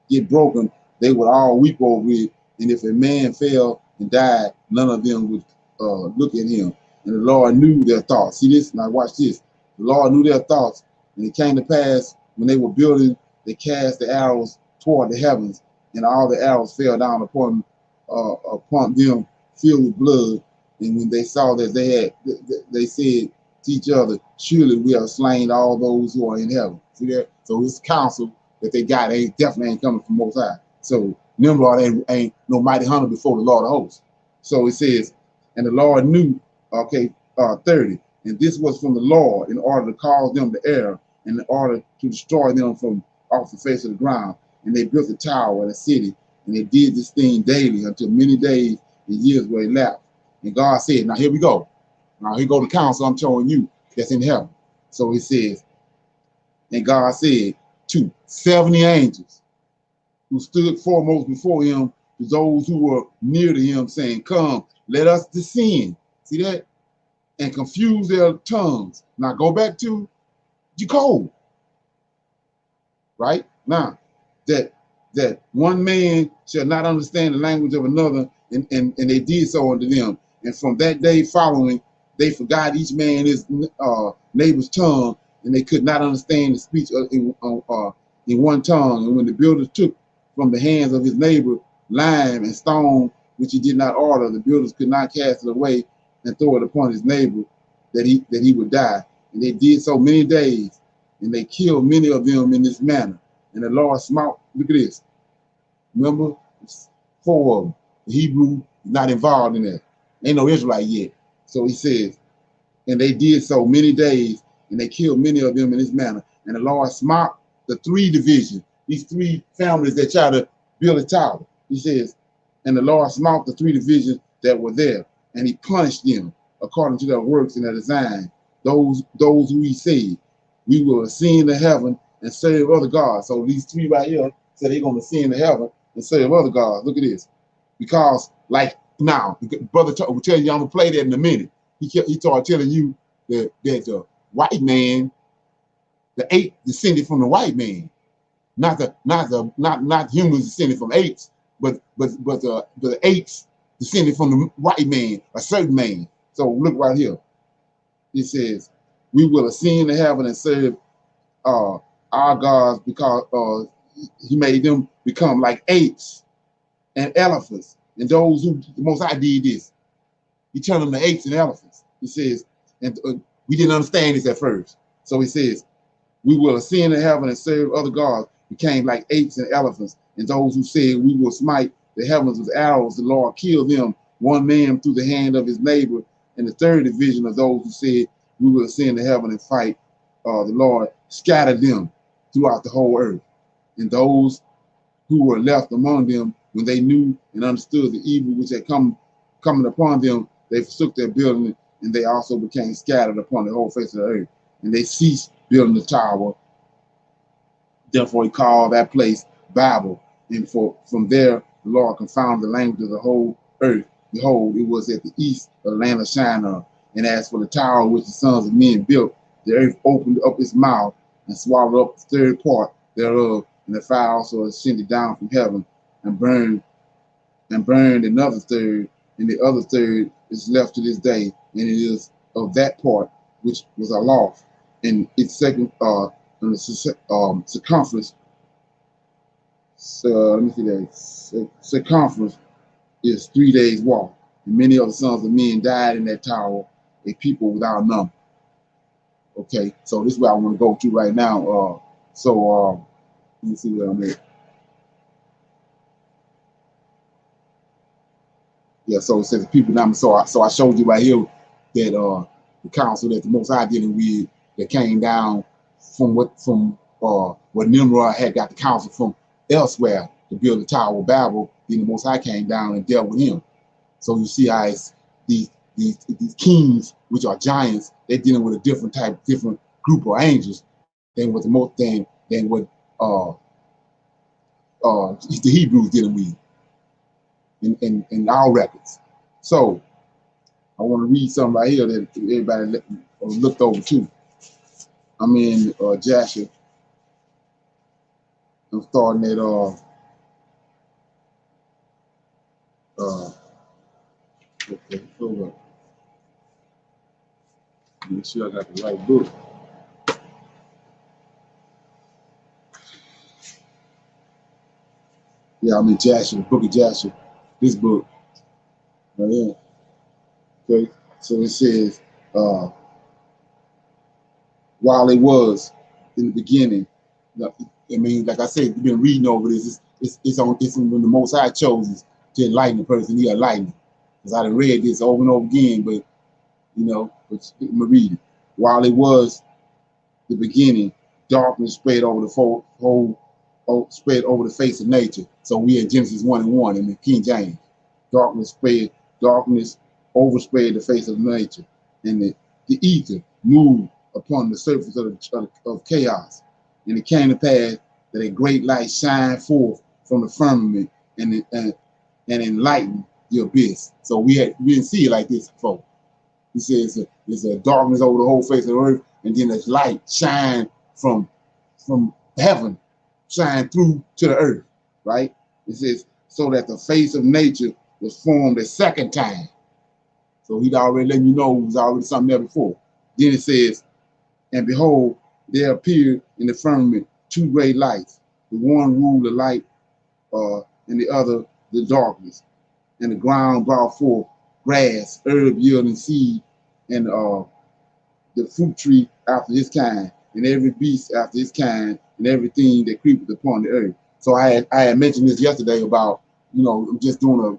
get broken, they would all weep over it. And if a man fell and died, none of them would look at him. And the Lord knew their thoughts. See this? Now watch this. The Lord knew their thoughts. And it came to pass when they were building, they cast the arrows toward the heavens, and all the arrows fell down upon them filled with blood. And when they saw that they said to each other, surely we have slain all those who are in heaven. See that? So this counsel that they got definitely ain't coming from Most High. So Nimrod ain't no mighty hunter before the Lord of hosts. So it says, and the Lord knew, 30, and this was from the Lord in order to cause them to err, and in order to destroy them from off the face of the ground. And they built a tower and a city, and they did this thing daily until many days and years were elapsed. And God said, now here we go. Now here go the counsel I'm showing you that's in heaven. So it says, and God said to 70 angels who stood foremost before him, to those who were near to him, saying, come, let us descend. See that? And confuse their tongues. Now go back to Yacub. Right? Now, that one man shall not understand the language of another, and they did so unto them. And from that day following, they forgot each man his neighbor's tongue, and they could not understand the speech in one tongue. And when the builders took from the hands of his neighbor lime and stone, which he did not order, the builders could not cast it away and throw it upon his neighbor, that he would die. And they did so many days, and they killed many of them in this manner. And the Lord smote, look at this. Remember, 4 of them. The Hebrew is not involved in that. Ain't no Israelite yet. So he says, and they did so many days, and they killed many of them in this manner. And the Lord smote the 3 divisions, these 3 families that try to build a tower. He says, and the Lord smote the 3 divisions that were there, and he punished them according to their works and their design. Those who he said, we will ascend to heaven and serve other gods. So these 3 right here said they're going to ascend to heaven and serve other gods. Look at this. Because like now, brother will tell you, I'm gonna play that in a minute. He started telling you that the white man, the ape descended from the white man, not humans descended from apes, but the apes descended from the white man, a certain man. So look right here. It says, "We will ascend to heaven and serve our gods because he made them become like apes and elephants, and those who the Most High did this. He turned them to apes and elephants." He says, and we didn't understand this at first. So he says, "We will ascend to heaven and serve other gods, became like apes and elephants, and those who said we will smite the heavens with arrows, the Lord killed them, one man through the hand of his neighbor." And the third division of those who said we will ascend to heaven and fight, the Lord scattered them throughout the whole earth. And those who were left among them, when they knew and understood the evil which had coming upon them, they forsook their building, and they also became scattered upon the whole face of the earth. And they ceased building the tower. Therefore he called that place Babel. And from there the Lord confounded the language of the whole earth. Behold, it was at the east of the land of Shinar. And as for the tower which the sons of men built, the earth opened up its mouth and swallowed up the third part thereof, and the fire also ascended down from heaven and burned another third, and the other third is left to this day, and it is of that part which was aloft, and its second circumference. So let me see that circumference is 3 days walk, and many of the sons of men died in that tower, a people without number. Okay, so this is where I want to go to right now. Let me see where I'm at. Yeah, so it says the people number. So I showed you right here that the council that the Most High dealing with, that came down from what Nimrod had got the council from elsewhere to build the Tower of Babel. Then the Most High came down and dealt with him. So you see how it's these kings, which are giants, they're dealing with a different group of angels than what the Hebrews dealing with in our records. So I want to read something right here that everybody looked over too. I'm in Jasher. I'm starting at okay, hold up. Make sure I got the right book. Yeah, I'm in Jasher, the book of Jasher. This book right here. Okay, so it says, while it was in the beginning, I mean, like I said, you've been reading over this. It's when the Most High chose to enlighten the person. He enlightened. Because I done read this over and over again, but I'm gonna read it. While it was the beginning, darkness spread over the spread over the face of nature. So we had Genesis 1:1 in the King James. Darkness overspread the face of nature, and the ether moved upon the surface of chaos. And it came to pass that a great light shined forth from the firmament and enlightened the abyss. So we didn't see it like this before. He says there's a darkness over the whole face of the earth, and then there's light shine from heaven, shine through to the earth, right? It says, so that the face of nature was formed a second time. So he'd already letting you know it was already something there before. Then it says, and behold, there appeared in the firmament two great lights. The one ruled the light, and the other the darkness. And the ground brought forth grass, herb yielding seed, and the fruit tree after his kind, and every beast after his kind, and everything that creepeth upon the earth. So I had mentioned this yesterday about, I'm just doing a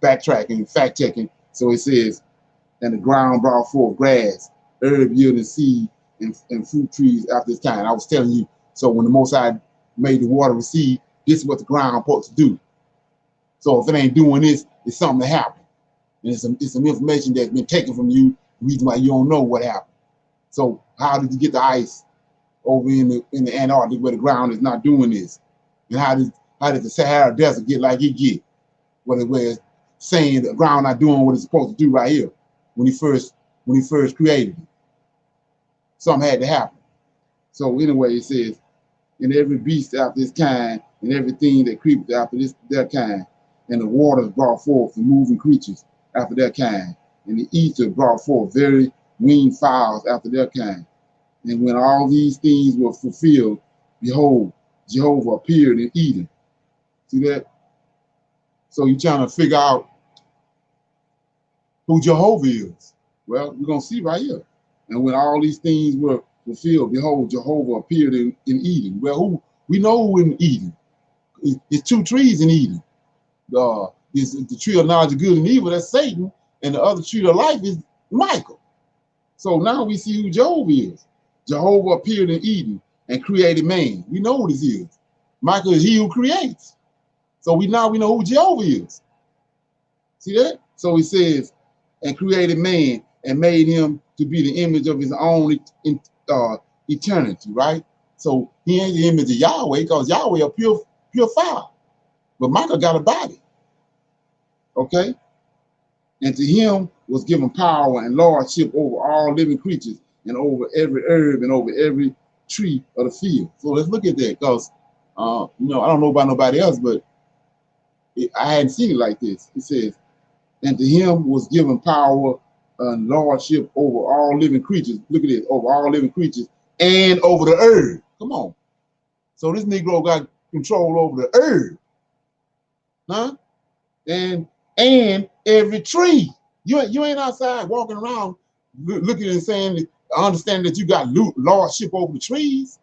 backtracking, fact checking. So it says, and the ground brought forth grass, herb yielding seed, and fruit trees after its kind. I was telling you, so when the Most High made the water recede, this is what the ground is supposed to do. So if it ain't doing this, it's something that happened. And it's some information that's been taken from you, the reason why you don't know what happened. So how did you get the ice over in the Antarctic where the ground is not doing this? And how did How did the Sahara Desert get like it get? Where it's saying the ground not doing what it's supposed to do right here when he first created it. Something had to happen. So anyway, it says, and every beast after its kind, and everything that creepeth after their kind, and the waters brought forth the moving creatures after their kind, and the ether brought forth very winged fowls after their kind. And when all these things were fulfilled, behold, Jehovah appeared in Eden. See that? So you're trying to figure out who Jehovah is. Well, we're going to see right here. And when all these things were fulfilled, behold, Jehovah appeared in Eden. Well, we know who in Eden. It's two trees in Eden. Is the tree of knowledge of good and evil, that's Satan, and the other tree of life is Michael. So now we see who Jehovah is. Jehovah appeared in Eden and created man. We know who this is. Michael is he who creates. So we know who Jehovah is. See that? So he says, and created man and made him to be the image of his own eternity, right? So he ain't the image of Yahweh, because Yahweh are pure fire. But Michael got a body. Okay? And to him was given power and lordship over all living creatures, and over every herb, and over every tree of the field. So let's look at that, because I don't know about nobody else, but I hadn't seen it like this. It says, and to him was given power and lordship over all living creatures. Look at this, over all living creatures, and over the earth. Come on. So this Negro got control over the earth. Huh? And every tree. You ain't outside walking around looking and saying, understanding that you got lordship over the trees.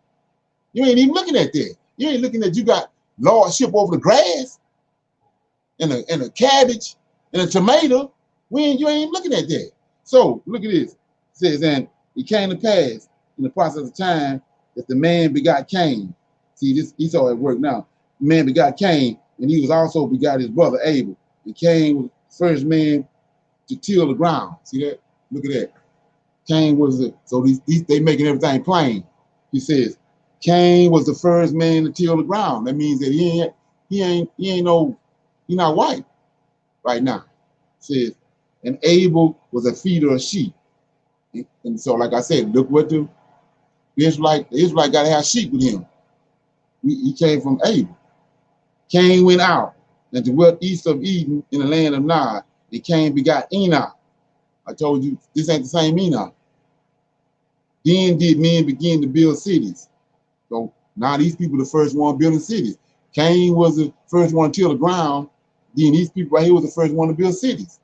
You ain't even looking at that. You ain't looking at you got lordship over the grass and a cabbage and a tomato. You ain't even looking at that. So look at this. It says, and it came to pass in the process of time that the man begot Cain. See, this Esau at work now. The man begot Cain, and he was also begot his brother Abel. And Cain was the first man to till the ground. See that? Look at that. Cain was so they making everything plain. He says, Cain was the first man to till the ground. That means that he not white right now. It says, and Abel was a feeder of sheep. And so, like I said, look what the Israelite got to have sheep with him. He came from Abel. Cain went out and dwelt east of Eden in the land of Nod. And Cain begot Enoch. I told you this ain't the same Enoch. Then did men begin to build cities. So now these people are the first one building cities. Cain was the first one to till the ground. Then these people right here was the first one to build cities.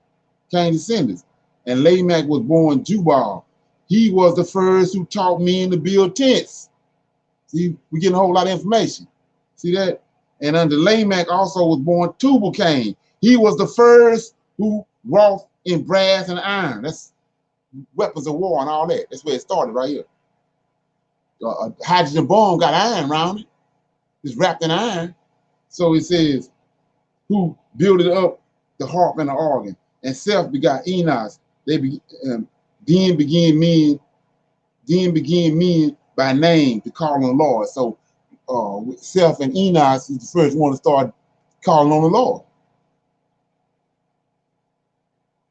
Cain's descendants. And Lamech was born Jubal. He was the first who taught men to build tents. See, we're getting a whole lot of information. See that? And under Lamech also was born Tubal-Cain. He was the first who wrought in brass and iron. That's weapons of war and all that. That's where it started right here. A hydrogen bomb got iron around it. It's wrapped in iron. So it says, who builded up the harp and the organ. And Seth begot Enos. Then began men by name to call on the Lord. So Seth and Enos is the first one to start calling on the Lord.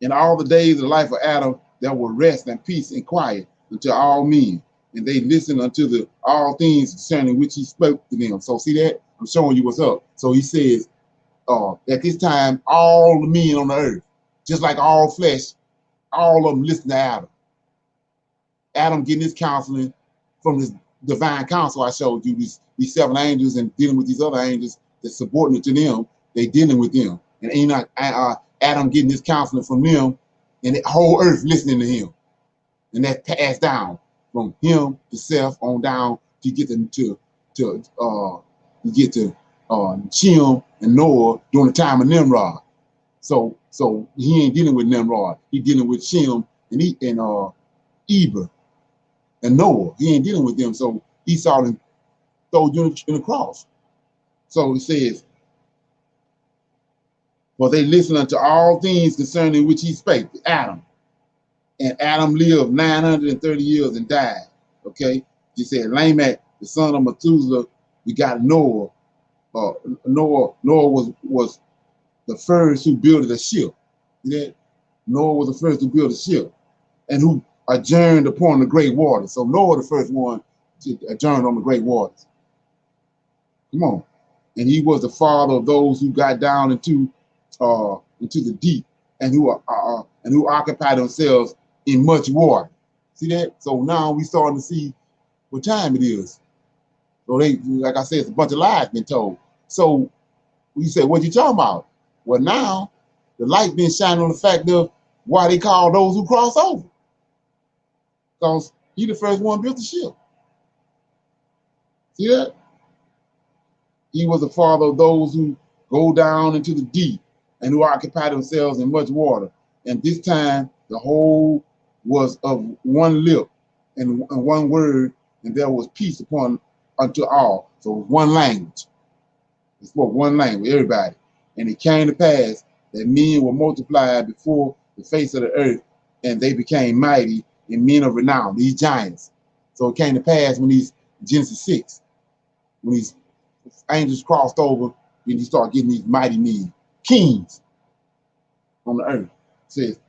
In all the days of the life of Adam, there were rest and peace and quiet unto all men. And they listened unto all things concerning which he spoke to them. So see that? I'm showing you what's up. So he says, at this time, all the men on the earth, just like all flesh, all of them listen to Adam. Adam getting his counseling from this divine counsel I showed you, these seven angels, and dealing with these other angels that's subordinate to them, they dealing with them. And Enoch, Adam getting his counseling from them, and the whole earth listening to him. And that passed down from him to Seth on down to get to Shem and Noah during the time of Nimrod. So he ain't dealing with Nimrod. He dealing with Shem and Eber and Noah. He ain't dealing with them. So Esau and throw you in the cross. So it says, for they listened unto all things concerning which he spake, Adam. And Adam lived 930 years and died. Okay? He said, Lamech, the son of Methuselah, begot Noah. uh, Noah was the first who built a ship. See that? Noah was the first to build a ship and who adjourned upon the great waters. So Noah the first one to adjourn on the great waters. Come on. And he was the father of those who got down into the deep and who occupied themselves in much water. See that? So now we starting to see what time it is. So they, like I said, it's a bunch of lies been told. So we said, what you talking about? Well, now the light been shining on the fact of why they call those who cross over. Because he the first one built the ship. See that? He was the father of those who go down into the deep and who occupy themselves in much water. And this time the whole was of one lip and one word, and there was peace upon unto all. So it was one language. It spoke one language, everybody. And it came to pass that men were multiplied before the face of the earth, and they became mighty and men of renown, these giants. So it came to pass when these Genesis 6, when these angels crossed over, and you start getting these mighty men, kings on the earth. It says,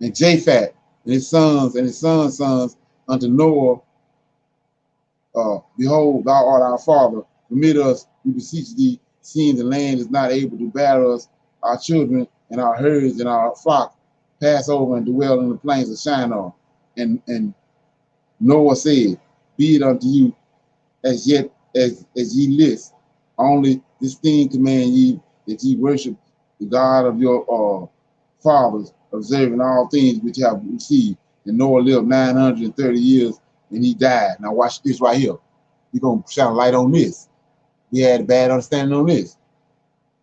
and Japhet and his sons' sons unto Noah, behold, thou art our father. Permit us, we beseech thee, seeing the land is not able to bear us, our children and our herds and our flock, pass over and dwell in the plains of Shinar. And Noah said, be it unto you as yet as ye list. Only this thing command ye, that ye worship the God of your fathers, observing all things which you have received. And Noah lived 930 years and he died. Now watch this right here. We're going to shine a light on this. We had a bad understanding on this.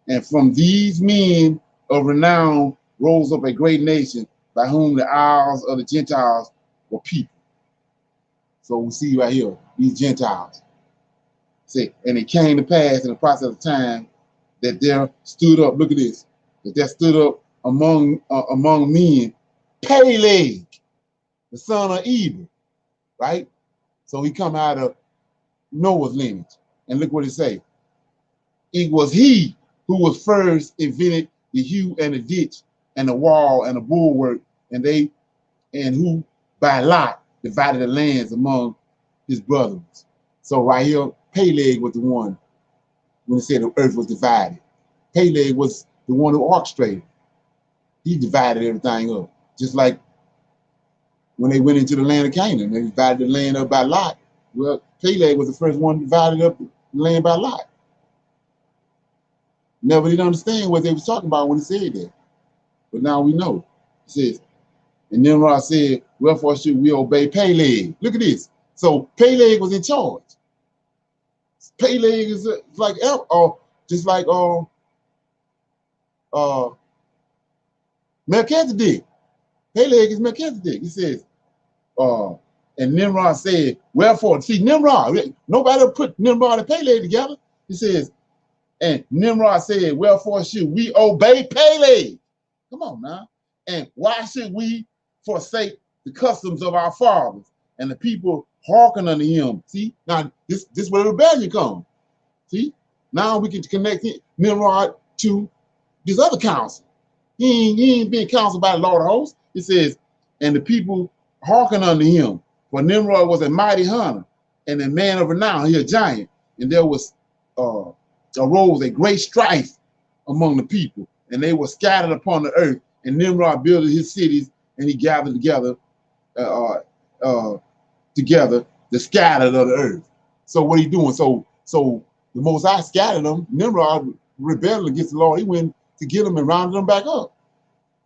And from these men of renown rose up a great nation, by whom the isles of the Gentiles were people. So we see right here, these Gentiles. See, and it came to pass in the process of time that there stood up, look at this, that there stood up among men Peleg, the son of Eber, right? So he come out of Noah's lineage. And look what it say. It was he who was first invented the hew and the ditch and the wall and the bulwark, and who by lot divided the lands among his brothers. So right here, Peleg was the one when it said the earth was divided. Peleg was the one who orchestrated. He divided everything up. Just like when they went into the land of Canaan, they divided the land up by lot. Well, Peleg was the first one divided up the land by lot. Never did understand what they was talking about when he said that. But now we know. It says, and Nimrod said, wherefore should we obey Peleg? Look at this. So Peleg was in charge. Peleg is like, just like Melchizedek. Peleg is Melchizedek. He says, and Nimrod said, wherefore, see, Nimrod, nobody put Nimrod and Peleg together. He says, and Nimrod said, wherefore should we obey Peleg? Come on now. And why should we forsake the customs of our fathers? And the people hearken unto him. See, now this where rebellion comes. See, now we can connect Nimrod to this other council. He ain't being counseled by the Lord of hosts. It says, and the people hearken unto him. For Nimrod was a mighty hunter and a man of renown. He a giant. And there was arose a great strife among the people, and they were scattered upon the earth. And Nimrod built his cities, and he gathered together the scattered of the earth. So what he doing? So the Most High scattered them. Nimrod rebelled against the Lord. He went to get them and rounded them back up,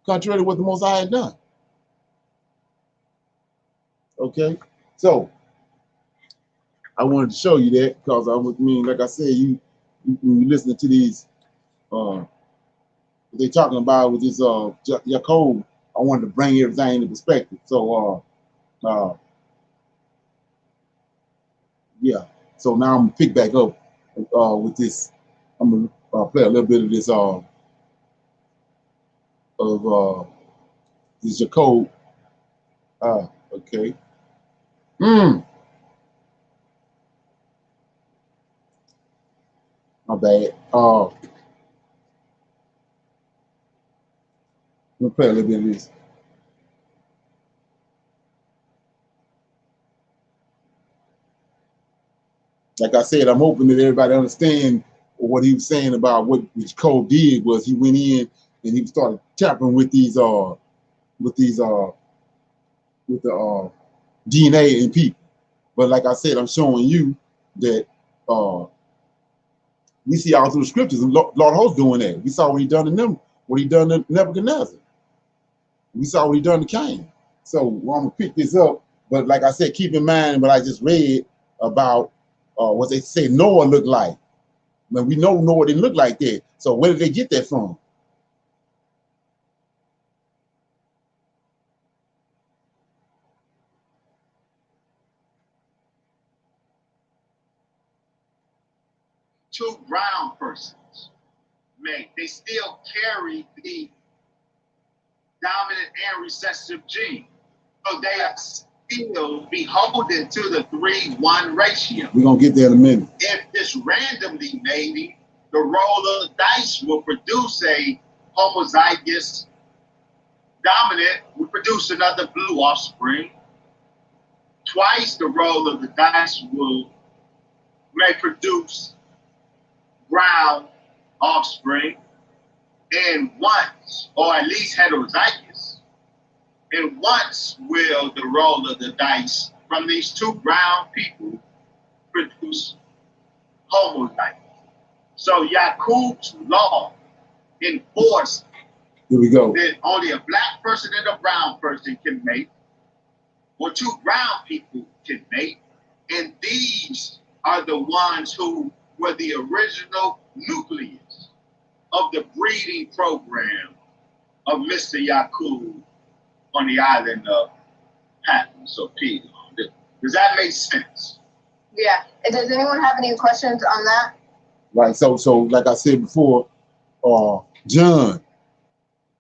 contrary to what the Most High had done. Okay, so I wanted to show you that because like I said, when you listening to these, what they talking about with this Yacub, I wanted to bring everything into perspective. So yeah. So now I'm gonna pick back up with this. I'm gonna play a little bit of this this Yacub. Okay. My bad. Let me play a little bit of this. Like I said, I'm hoping that everybody understand what he was saying about what Yacub did was he went in and he started tapping with these with the DNA in people. But like I said, I'm showing you that we see all through the scriptures, and Lord Host doing that. We saw what he done to them, what he done to Nebuchadnezzar. We saw what he done to Cain. So I'm gonna pick this up, but like I said, keep in mind what I just read about what they say Noah looked like. But we know Noah didn't look like that. So where did they get that from? Two brown persons, they still carry the dominant and recessive gene. So they are still beholden to the 3-1 ratio. We're going to get there in a minute. If this randomly mating, the roll of the dice will produce a homozygous dominant, will produce another blue offspring. Twice the roll of the dice may produce brown offspring, and once, or at least heterozygous, and once will the roll of the dice from these two brown people produce homozygous. So Yacub's law enforced that only a black person and a brown person can mate, or two brown people can mate, and these are the ones who were the original nucleus of the breeding program of Mr. Yacub on the island of Patmos or Peter. Does that make sense? Yeah. Does anyone have any questions on that? Right. So like I said before, John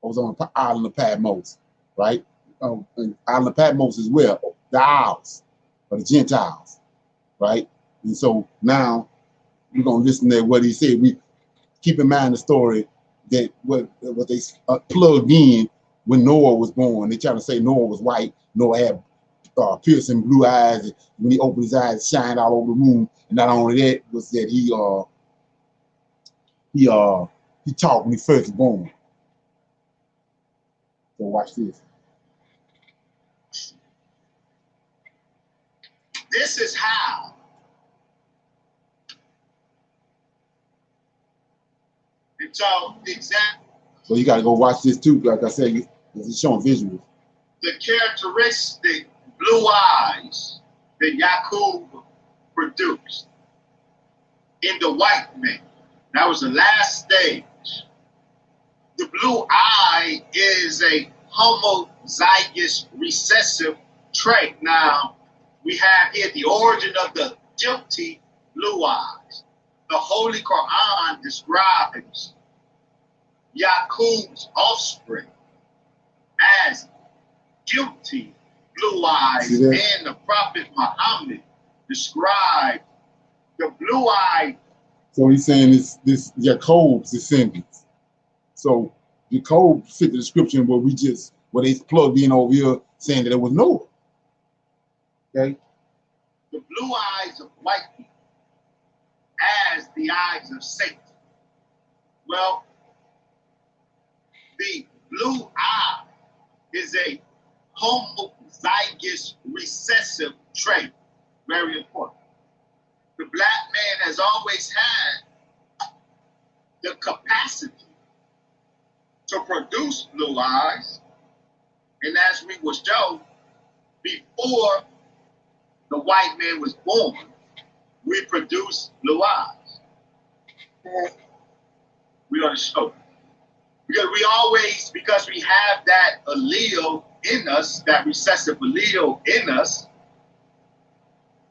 was on the island of Patmos, right? And island of Patmos as well, the Isles, or the Gentiles, right? And so now we're gonna listen to what he said. We keep in mind the story that what they plugged in when Noah was born. They try to say Noah was white. Noah had piercing blue eyes. When he opened his eyes, it shined all over the room. And not only that, was that he talked when he first was born. So watch this. This is how and so the example. So you got to go watch this too. Like I said, it's showing visuals. The characteristic blue eyes that Yacub produced in the white man. That was the last stage. The blue eye is a homozygous recessive trait. Now, we have here the origin of the guilty blue eyes. The Holy Quran describes Yacub's offspring as guilty blue eyes, and the Prophet Muhammad described the blue eye. So he's saying this Yacub's descendants. So Yacub fit the description what they plugged in over here saying that it was Noah. Okay. The blue eyes of white people as the eyes of Satan. Well, the blue eye is a homozygous recessive trait. Very important. The black man has always had the capacity to produce blue eyes, and as we will show, before the white man was born, we produced blue eyes. We're going to show. Because we have that allele in us, that recessive allele in us,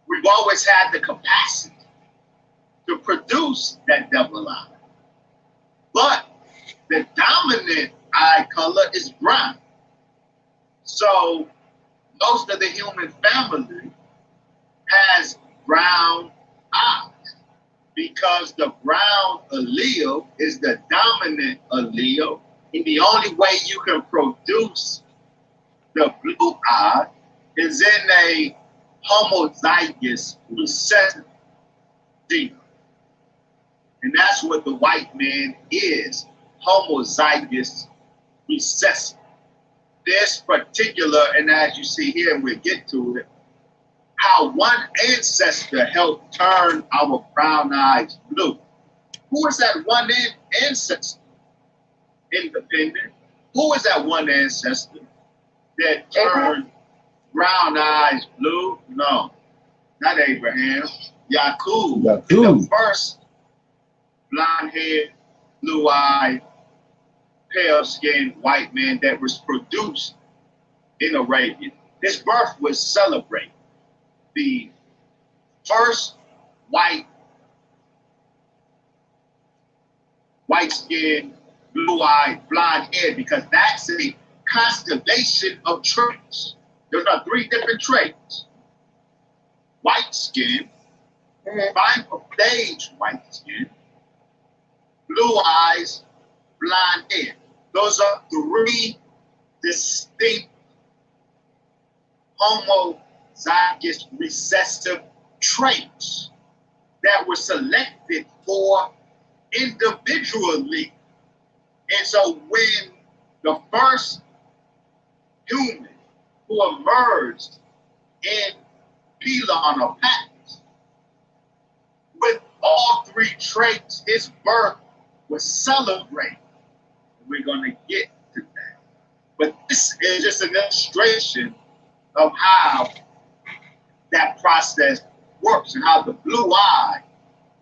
we've always had the capacity to produce that double eye. But the dominant eye color is brown. So most of the human family has brown eyes. because the brown allele is the dominant allele, and the only way you can produce the blue eye is in a homozygous recessive genome. And that's what the white man is, homozygous recessive. This particular, and as you see here, and we'll get to it, how one ancestor helped turn our brown eyes blue. Who is that one ancestor? Independent. Who is that one ancestor that turned brown eyes blue? No, not Abraham. Yacub. The first blonde-haired, blue-eyed, pale-skinned white man that was produced in Arabia. His birth was celebrated. The first white-skinned, blue-eyed, blonde-haired, because that's a constellation of traits. There are 3 different traits. White skin, fine stage white skin, blue eyes, blonde hair. Those are 3 distinct homozygous recessive traits that were selected for individually. And so when the first human who emerged in Pelon or Patmos with all 3 traits, his birth was celebrated. We're going to get to that. But this is just an illustration of how that process works and how the blue eye,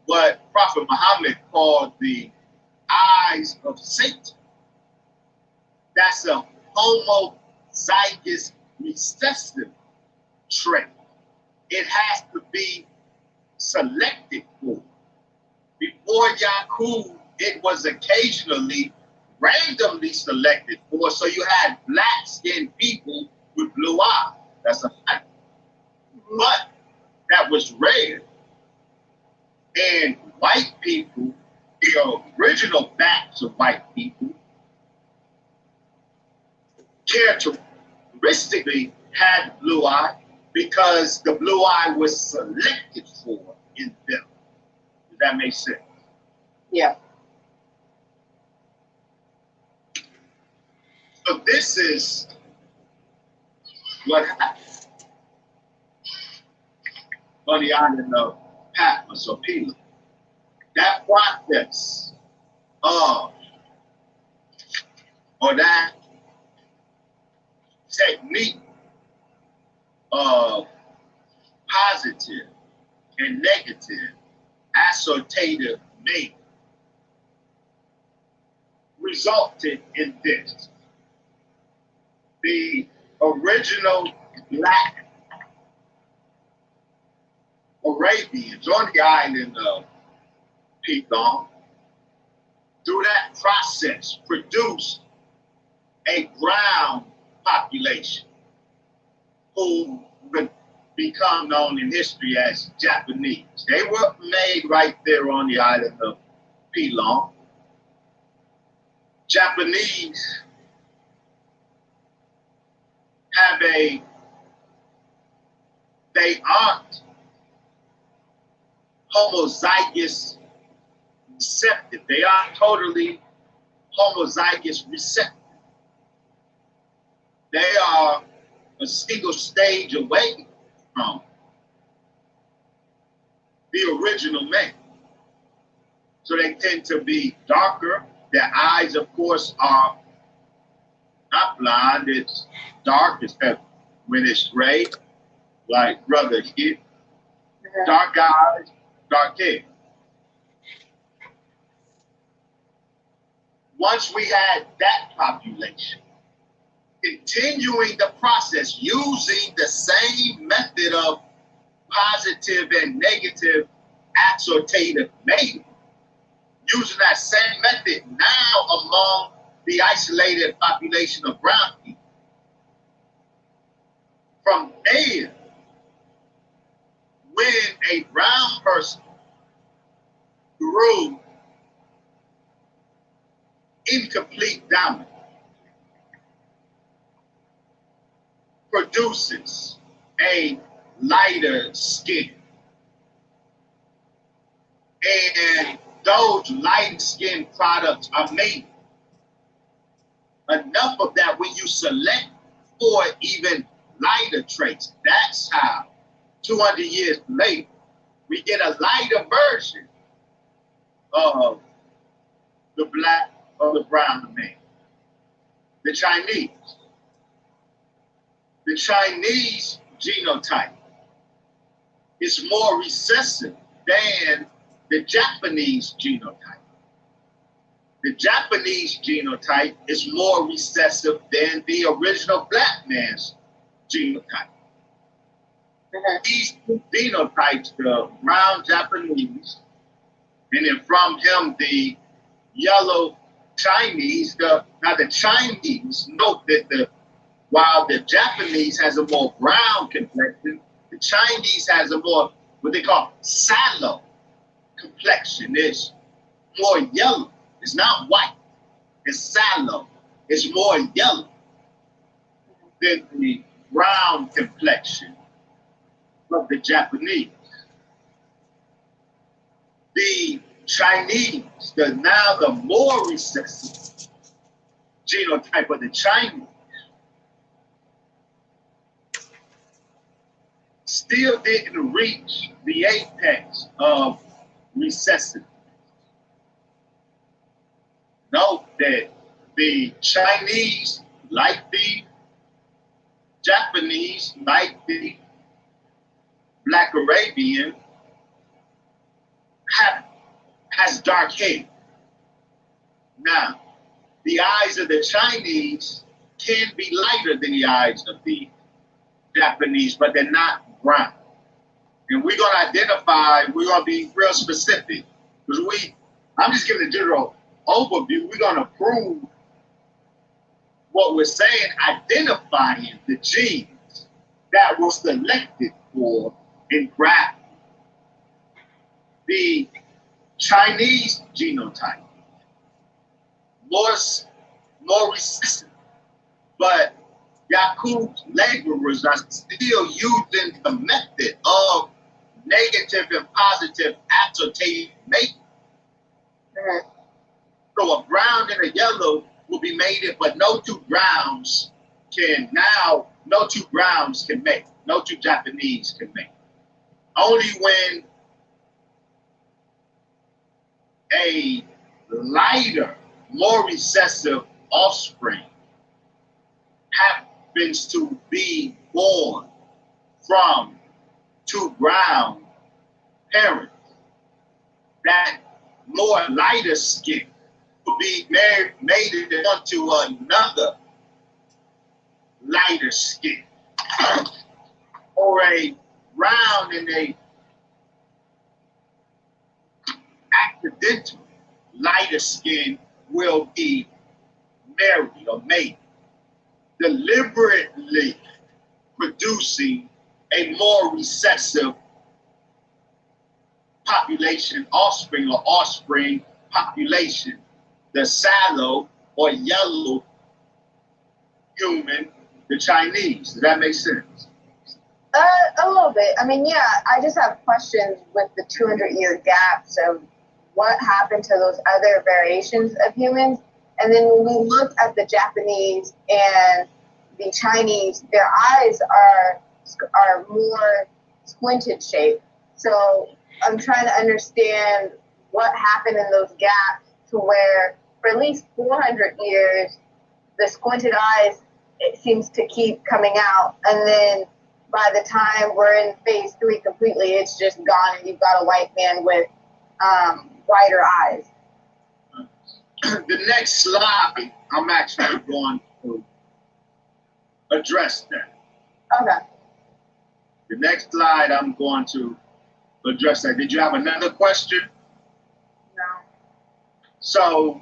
what Prophet Muhammad called the eyes of Satan, that's a homozygous recessive trait. It has to be selected for. Before Yacub, it was occasionally randomly selected for, so you had black-skinned people with blue eyes. That's a fact. But that was rare. And white people, the original batch of white people, characteristically had blue eye because the blue eye was selected for in them. Does that make sense? Yeah. So this is what happened on the island of Patmos or Pelon. That process of, or that technique of positive and negative assortative mating resulted in this. The original black Arabians on the island of Pelon, through that process, produced a brown population who would become known in history as Japanese. They were made right there on the island of Pelon. Japanese have they aren't homozygous receptive. They aren't totally homozygous receptive. They are a single stage away from the original man. So they tend to be darker. Their eyes, of course, are not blind. It's dark. It's when it's gray, like brother here. Dark eyes, dark hair. Once we had that population, continuing the process using the same method of positive and negative assortative mating, using that same method now among the isolated population of brown people. From there, when a brown person through incomplete dominance produces a lighter skin. And those light skin products are made enough of that when you select for even lighter traits. That's how 200 years later, we get a lighter version of the black or the brown man. The Chinese. The Chinese genotype is more recessive than the Japanese genotype. The Japanese genotype is more recessive than the original black man's genotype. These two phenotypes, the brown Japanese, and then from him, the yellow Chinese. Now the Chinese, note that while the Japanese has a more brown complexion, the Chinese has a more, what they call sallow complexion. It's more yellow. It's not white. It's sallow. It's more yellow than the brown complexion of the Japanese. The Chinese, now the more recessive genotype of the Chinese, still didn't reach the apex of recessive. Note that the Chinese, like the Japanese, like the Black Arabian, has dark hair. Now, the eyes of the Chinese can be lighter than the eyes of the Japanese, but they're not brown. And we're going to identify, we're going to be real specific, because I'm just giving a general overview. We're going to prove what we're saying, identifying the genes that were selected for and grafted. The Chinese genotype, more recessive, but Yacub's laborers are still using the method of negative and positive associated mating. So a brown and a yellow will be mated, but no two browns can mate. No two Japanese can mate. Only when a lighter, more recessive offspring happens to be born from two brown parents, that more lighter skin will be mated onto another lighter skin, or a brown and a accidental lighter skin will be married or mated, deliberately producing a more recessive population, offspring population, the sallow or yellow human, the Chinese. Does that make sense? A little bit. I mean, yeah, I just have questions with the 200-year gap. So what happened to those other variations of humans? And then when we look at the Japanese and the Chinese, their eyes are more squinted shape. So I'm trying to understand what happened in those gaps to where for at least 400 years, the squinted eyes, it seems to keep coming out. And then by the time we're in phase 3 completely, it's just gone and you've got a white man with whiter eyes. The next slide, I'm actually going to address that. Okay. The next slide, I'm going to address that. Did you have another question? No. So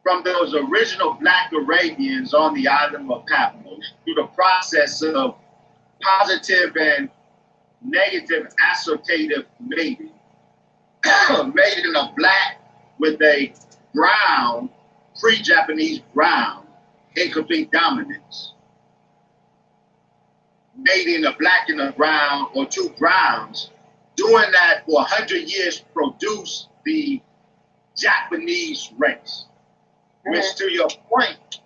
from those original Black Arabians on the island of Patmos, through the process of positive and negative associative mating, mating of black with a brown, pre-Japanese brown, incomplete dominance. Mating a black and a brown or two browns, doing that for 100 years produced the Japanese race. Which, to your point,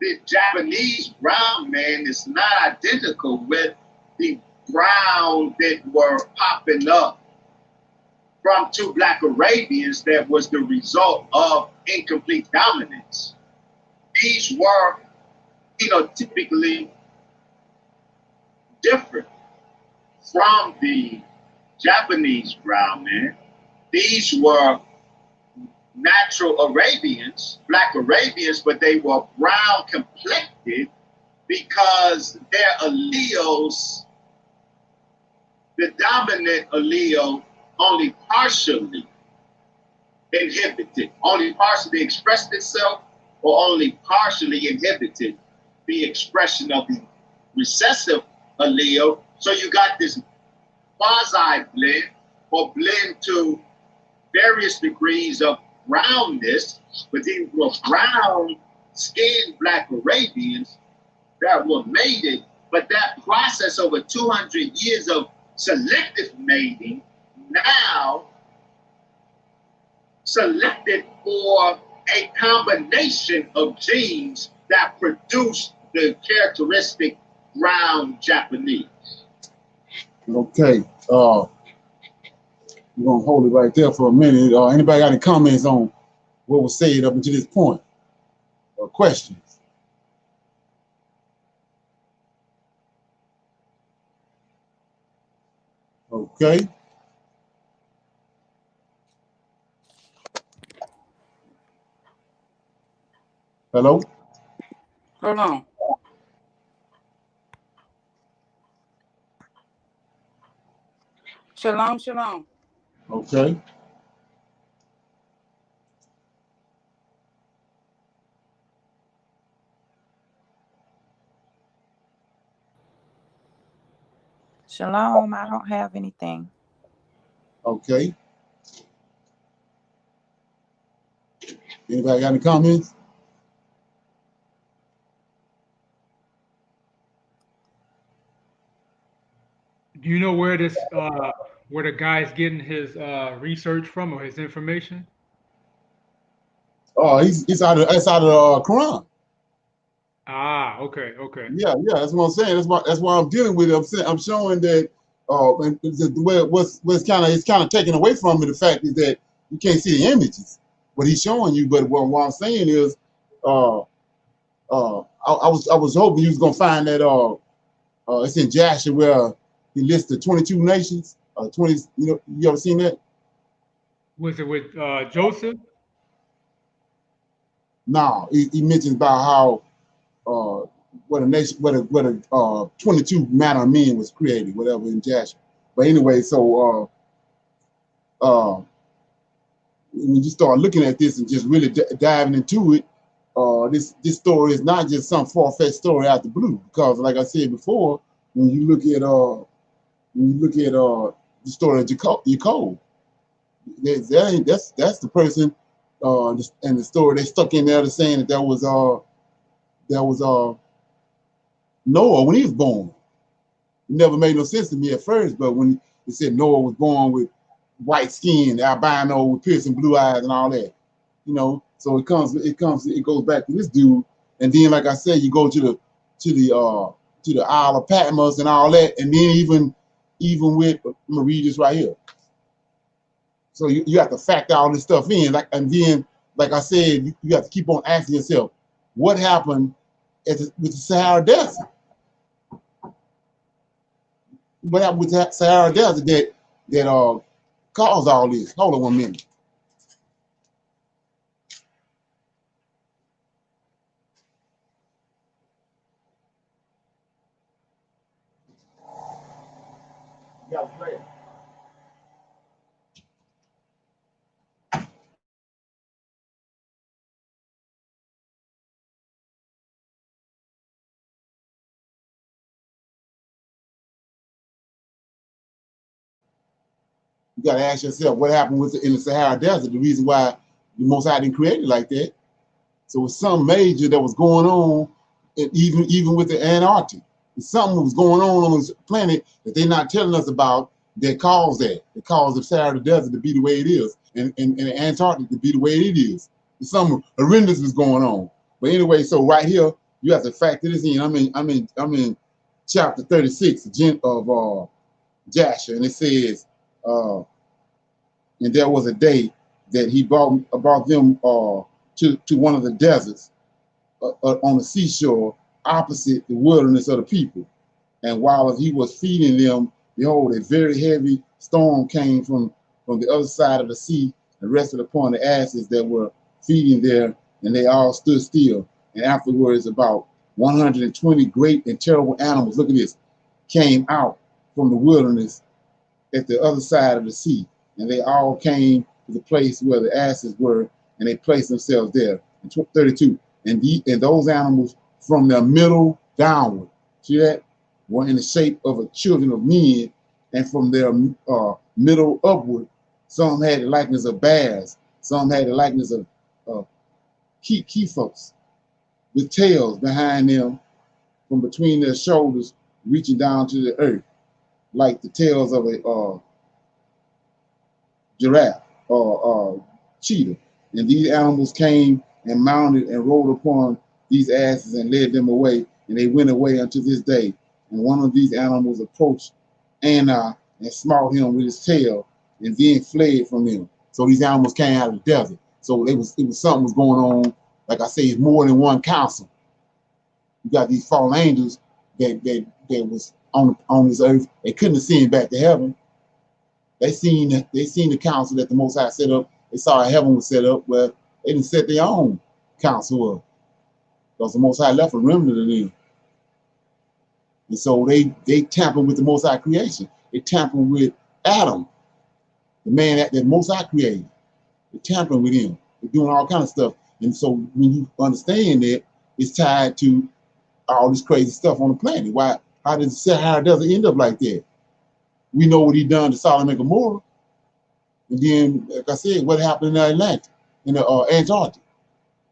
the Japanese brown man is not identical with the brown that were popping up from two black Arabians that was the result of incomplete dominance. These were phenotypically different from the Japanese brown man. These were natural Arabians, black Arabians, but they were brown complected because their alleles, the dominant allele, only partially inhibited, only partially expressed itself, or only partially inhibited the expression of the recessive allele. So you got this quasi blend or blend to various degrees of brownness, but these were brown skinned black Arabians that were mated. But that process over 200 years of selective mating now selected for a combination of genes that produce the characteristic brown Japanese. Okay. We're going to hold it right there for a minute. Anybody got any comments on what was said up until this point? Or questions? Okay. Hello? Hold on. Shalom, shalom. Okay. Shalom, I don't have anything. Okay. Anybody got any comments? Do you know where this where the guy's getting his research from or his information? Oh, it's out of Quran. Ah, okay, okay. Yeah, that's what I'm saying. That's why I'm dealing with it. I'm showing that and the way what's kind of taken away from me, the fact is that you can't see the images, what he's showing you. But what I'm saying is, I was hoping you was gonna find that it's in Jasher where he lists the 22 nations. 20, you ever seen that? Was it with Joseph? No, he mentions about how what a nation, what a 22 manner of men was created, whatever in Jasher. But anyway, so when you start looking at this and just really diving into it, this story is not just some far-fetched story out the blue. Because, like I said before, when you look at the story of Yacub, that's the person, and the story they stuck in there to saying that was Noah when he was born. It never made no sense to me at first, but when it said Noah was born with white skin, albino with piercing blue eyes and all that, so it goes back to this dude, and then like I said, you go to the Isle of Patmos and all that, and then even with, I'm gonna read this right here. So you have to factor all this stuff in, and then like I said, you have to keep on asking yourself, what happened with the Sahara Desert? What happened with the Sahara Desert that caused all this? Hold on 1 minute. You gotta play it. You got to ask yourself what happened with it in the Sahara Desert. The reason why the Most High didn't create it like that. So it's something major that was going on, and even with the Antarctic. It's something that was going on this planet that they're not telling us about that caused that. That caused the Sahara Desert to be the way it is, and the Antarctic to be the way it is. It's something horrendous was going on. But anyway, so right here, you have to factor this in. I'm in chapter 36 of Jasher, and it says, and there was a day that he brought them to one of the deserts on the seashore opposite the wilderness of the people. And while he was feeding them, behold, a very heavy storm came from the other side of the sea and rested upon the asses that were feeding there, and they all stood still. And afterwards, about 120 great and terrible animals, look at this, came out from the wilderness at the other side of the sea. And they all came to the place where the asses were, and they placed themselves there. And 32. And those animals from their middle downward, see that, were in the shape of a children of men, and from their middle upward, some had the likeness of bears, some had the likeness of kephos, with tails behind them from between their shoulders, reaching down to the earth, like the tails of a giraffe or cheetah. And these animals came and mounted and rode upon these asses and led them away, and they went away unto this day. And one of these animals approached Anna and smote him with his tail, and then fled from him. So these animals came out of the desert. So it was something was going on. Like I say, it's more than one council. You got these fallen angels that was on this earth. They couldn't ascend back to heaven. They seen the council that the Most High set up. They saw heaven was set up, where they didn't set their own council up, because the Most High left a remnant of them. And so they tampered with the Most High creation. They tampered with Adam, the man that the Most High created. They tampered with him. They're doing all kind of stuff. And so when you understand that, it's tied to all this crazy stuff on the planet. Why? How did the Sahara Desert end up like that? We know what he done to Sodom and Gomorrah. And then, like I said, what happened in the Atlantic, in the Antarctic.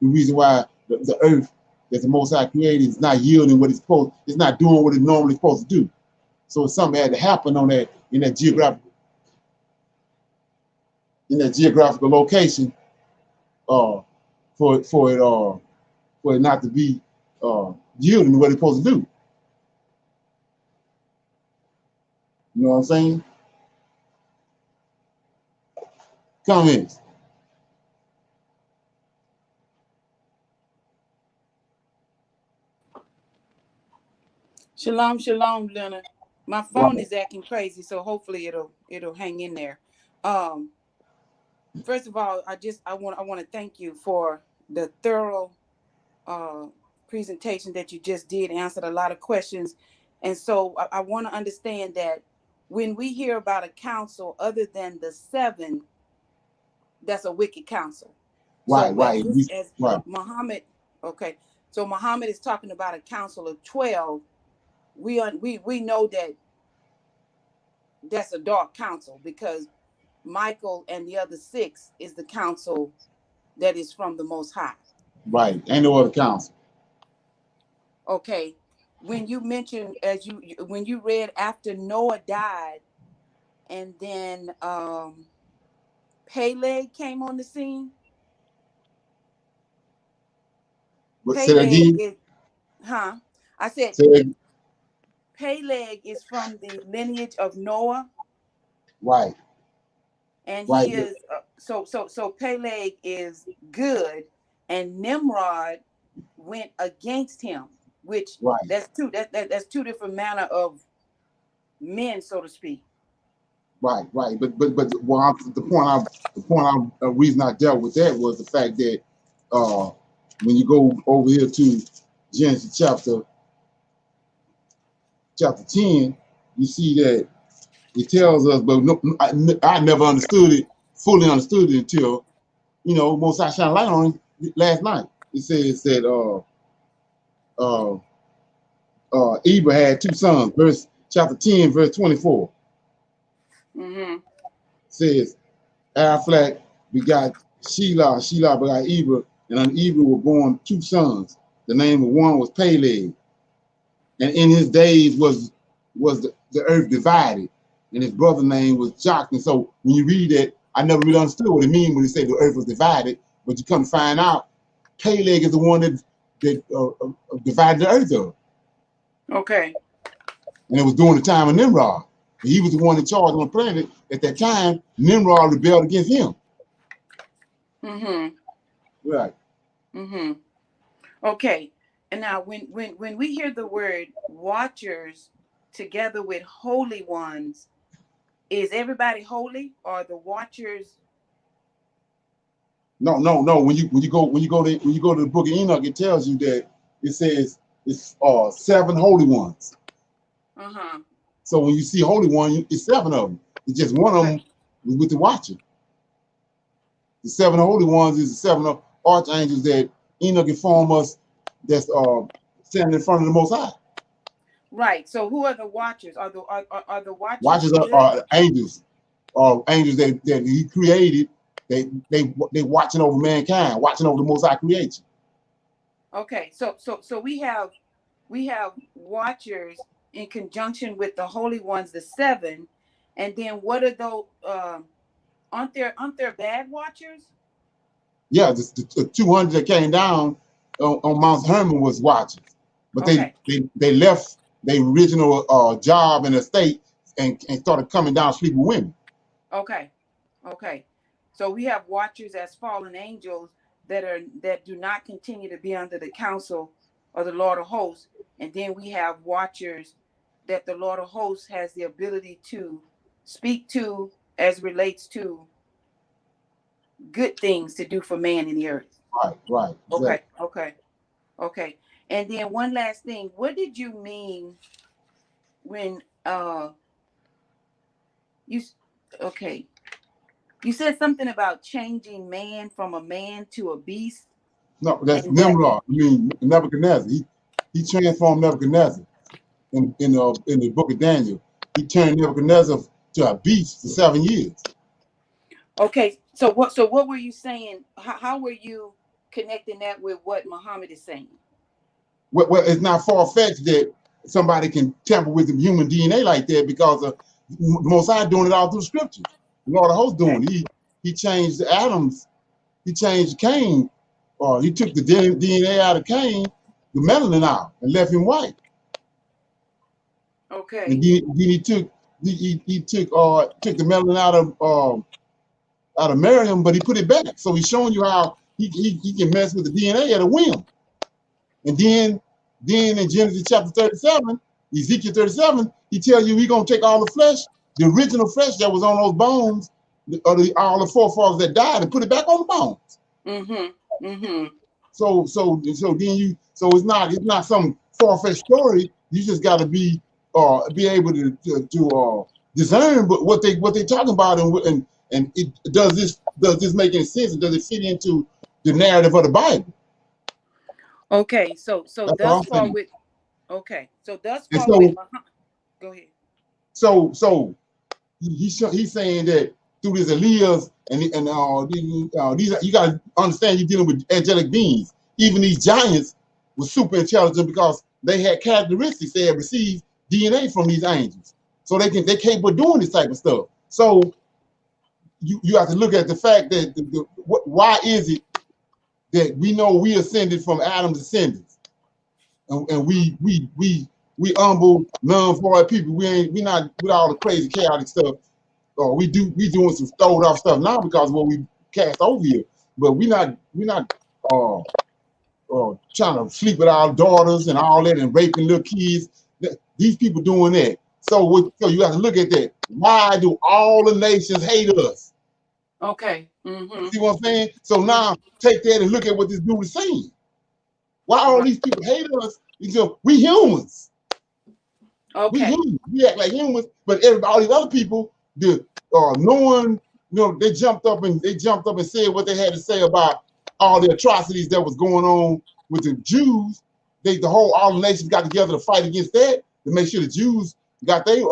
The reason why the earth that the Most High created is not yielding what it's supposed, it's not doing what it's normally supposed to do. So something had to happen on that, in that geographical location, for it not to be yielding what it's supposed to do. You know what I'm saying? Comments? Shalom, shalom, Leonard. My phone is acting crazy, so hopefully it'll hang in there. First of all, I want to thank you for the thorough presentation that you just did. Answered a lot of questions, and so I want to understand that when we hear about a council other than the 7, that's a wicked councel. Right, As Muhammad, okay. So Muhammad is talking about a council of 12. We know that that's a dark council, because Michael and the other 6 is the council that is from the Most High. Right, ain't no other council. Okay, when you mentioned, when you read after Noah died, and then Peleg came on the scene. Peleg is, I said Peleg is from the lineage of Noah. Right. And he is so Peleg is good, and Nimrod went against him, which that's two different manner of men, so to speak. Right. But the reason I dealt with that was the fact that when you go over here to Genesis chapter 10, you see that it tells us, but I never fully understood it until, Most High shine light on it last night. It says that Eber had 2 sons, chapter 10, verse 24. Mm-hmm. says, Aflac begot Shelah, Shelah begot Eber, and on Eber were born 2 sons. The name of one was Peleg, and in his days was the earth divided, and his brother's name was Joktan. So when you read that, I never really understood what it means when they say the earth was divided, but you come to find out Peleg is the one that divided the earth up. Okay. And it was during the time of Nimrod. And he was the one in charge on the planet at that time. Nimrod rebelled against him. Right. Okay. And now when we hear the word watchers together with holy ones, is everybody holy or the watchers? No. When you go to the book of Enoch, it tells you that it says it's 7 holy ones. So when you see holy one, it's 7 of them. It's just one of them was with the watcher. The 7 holy ones is the 7 archangels that Enoch informed us that's standing in front of the Most High. Right. So who are the watchers? Are the watchers? Watchers are angels, angels that he created. They watching over mankind, watching over the Most High creation. Okay. So we have watchers in conjunction with the holy ones, the 7, and then what are those? Aren't there bad watchers? Yeah, the 200 that came down on Mount Hermon was watchers, but they left their original job and estate and started coming down sleeping with women. Okay. So we have watchers as fallen angels that do not continue to be under the counsel of the Lord of Hosts, and then we have watchers that the Lord of Hosts has the ability to speak to as relates to good things to do for man in the earth. Right. Exactly. Okay. And then one last thing. What did you mean when you said something about changing man from a man to a beast? No, that's Nimrod. I mean Nebuchadnezzar. He transformed Nebuchadnezzar in the book of Daniel. He turned Nebuchadnezzar to a beast for 7 years. Okay, so what were you saying? How were you connecting that with what Muhammad is saying? Well, it's not far-fetched that somebody can tamper with the human DNA like that, because the Most High doing it all through Scripture. The Lord of Hosts doing it. He changed Adam's. He changed Cain, or he took the DNA out of Cain, the melanin out, and left him white. Okay. And then he took the melanin out of Miriam, but he put it back. So he's showing you how he can mess with the DNA at a whim. And then in Genesis chapter 37, Ezekiel 37, he tells you he's gonna take all the flesh, the original flesh that was on those bones, all the forefathers that died, and put it back on the bones. So it's not some far-fetched story. You just got to be able to discern what they talking about, and does this make any sense? And does it fit into the narrative of the Bible? Okay, so thus far with go ahead. So he's saying that through this Elias and these, you got to understand, you're dealing with angelic beings. Even these giants were super intelligent because they had characteristics. They had received DNA from these angels, so they capable of doing this type of stuff. So you have to look at the fact that why is it that we know we ascended from Adam's descendants, and we humble, non-void people. We not with all the crazy chaotic stuff. We doing some throwed off stuff now because of what we cast over here. But we not trying to sleep with our daughters and all that and raping little kids. These people doing that. So you have to look at that. Why do all the nations hate us? Okay. See what I'm saying? So now take that and look at what this dude is saying. Why all these people hate us? Because we humans. Okay. We humans. We act like humans, but all these other people, knowing, they jumped up and said what they had to say about all the atrocities that was going on with the Jews. All the nations got together to fight against that, to make sure the Jews got they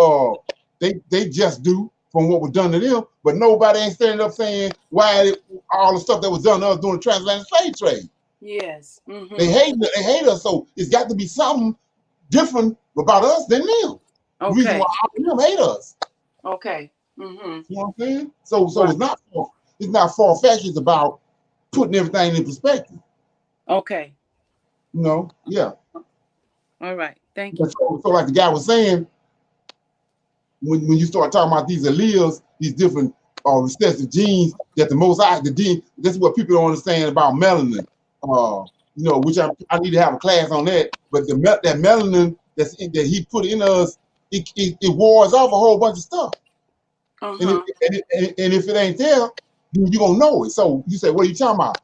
just do. from what was done to them, but nobody ain't standing up saying why all the stuff that was done to us during the transatlantic slave trade. Yes. Mm-hmm. They hate us, so it's got to be something different about us than them. The reason Okay. why all of them hate us. Okay. Mm-hmm. You know what I'm saying? So Right. it's not far-fetched. It's about putting everything in perspective. Okay. You know? Yeah. All right. Thank you. So like the guy was saying, when you start talking about these alleles, these different recessive genes, that the most the gene, this is what people don't understand about melanin. You know, which I need to have a class on that. But that melanin that he put in us, it wars off a whole bunch of stuff. Uh-huh. And if it ain't there, then you gonna know it. So you say, what are you talking about?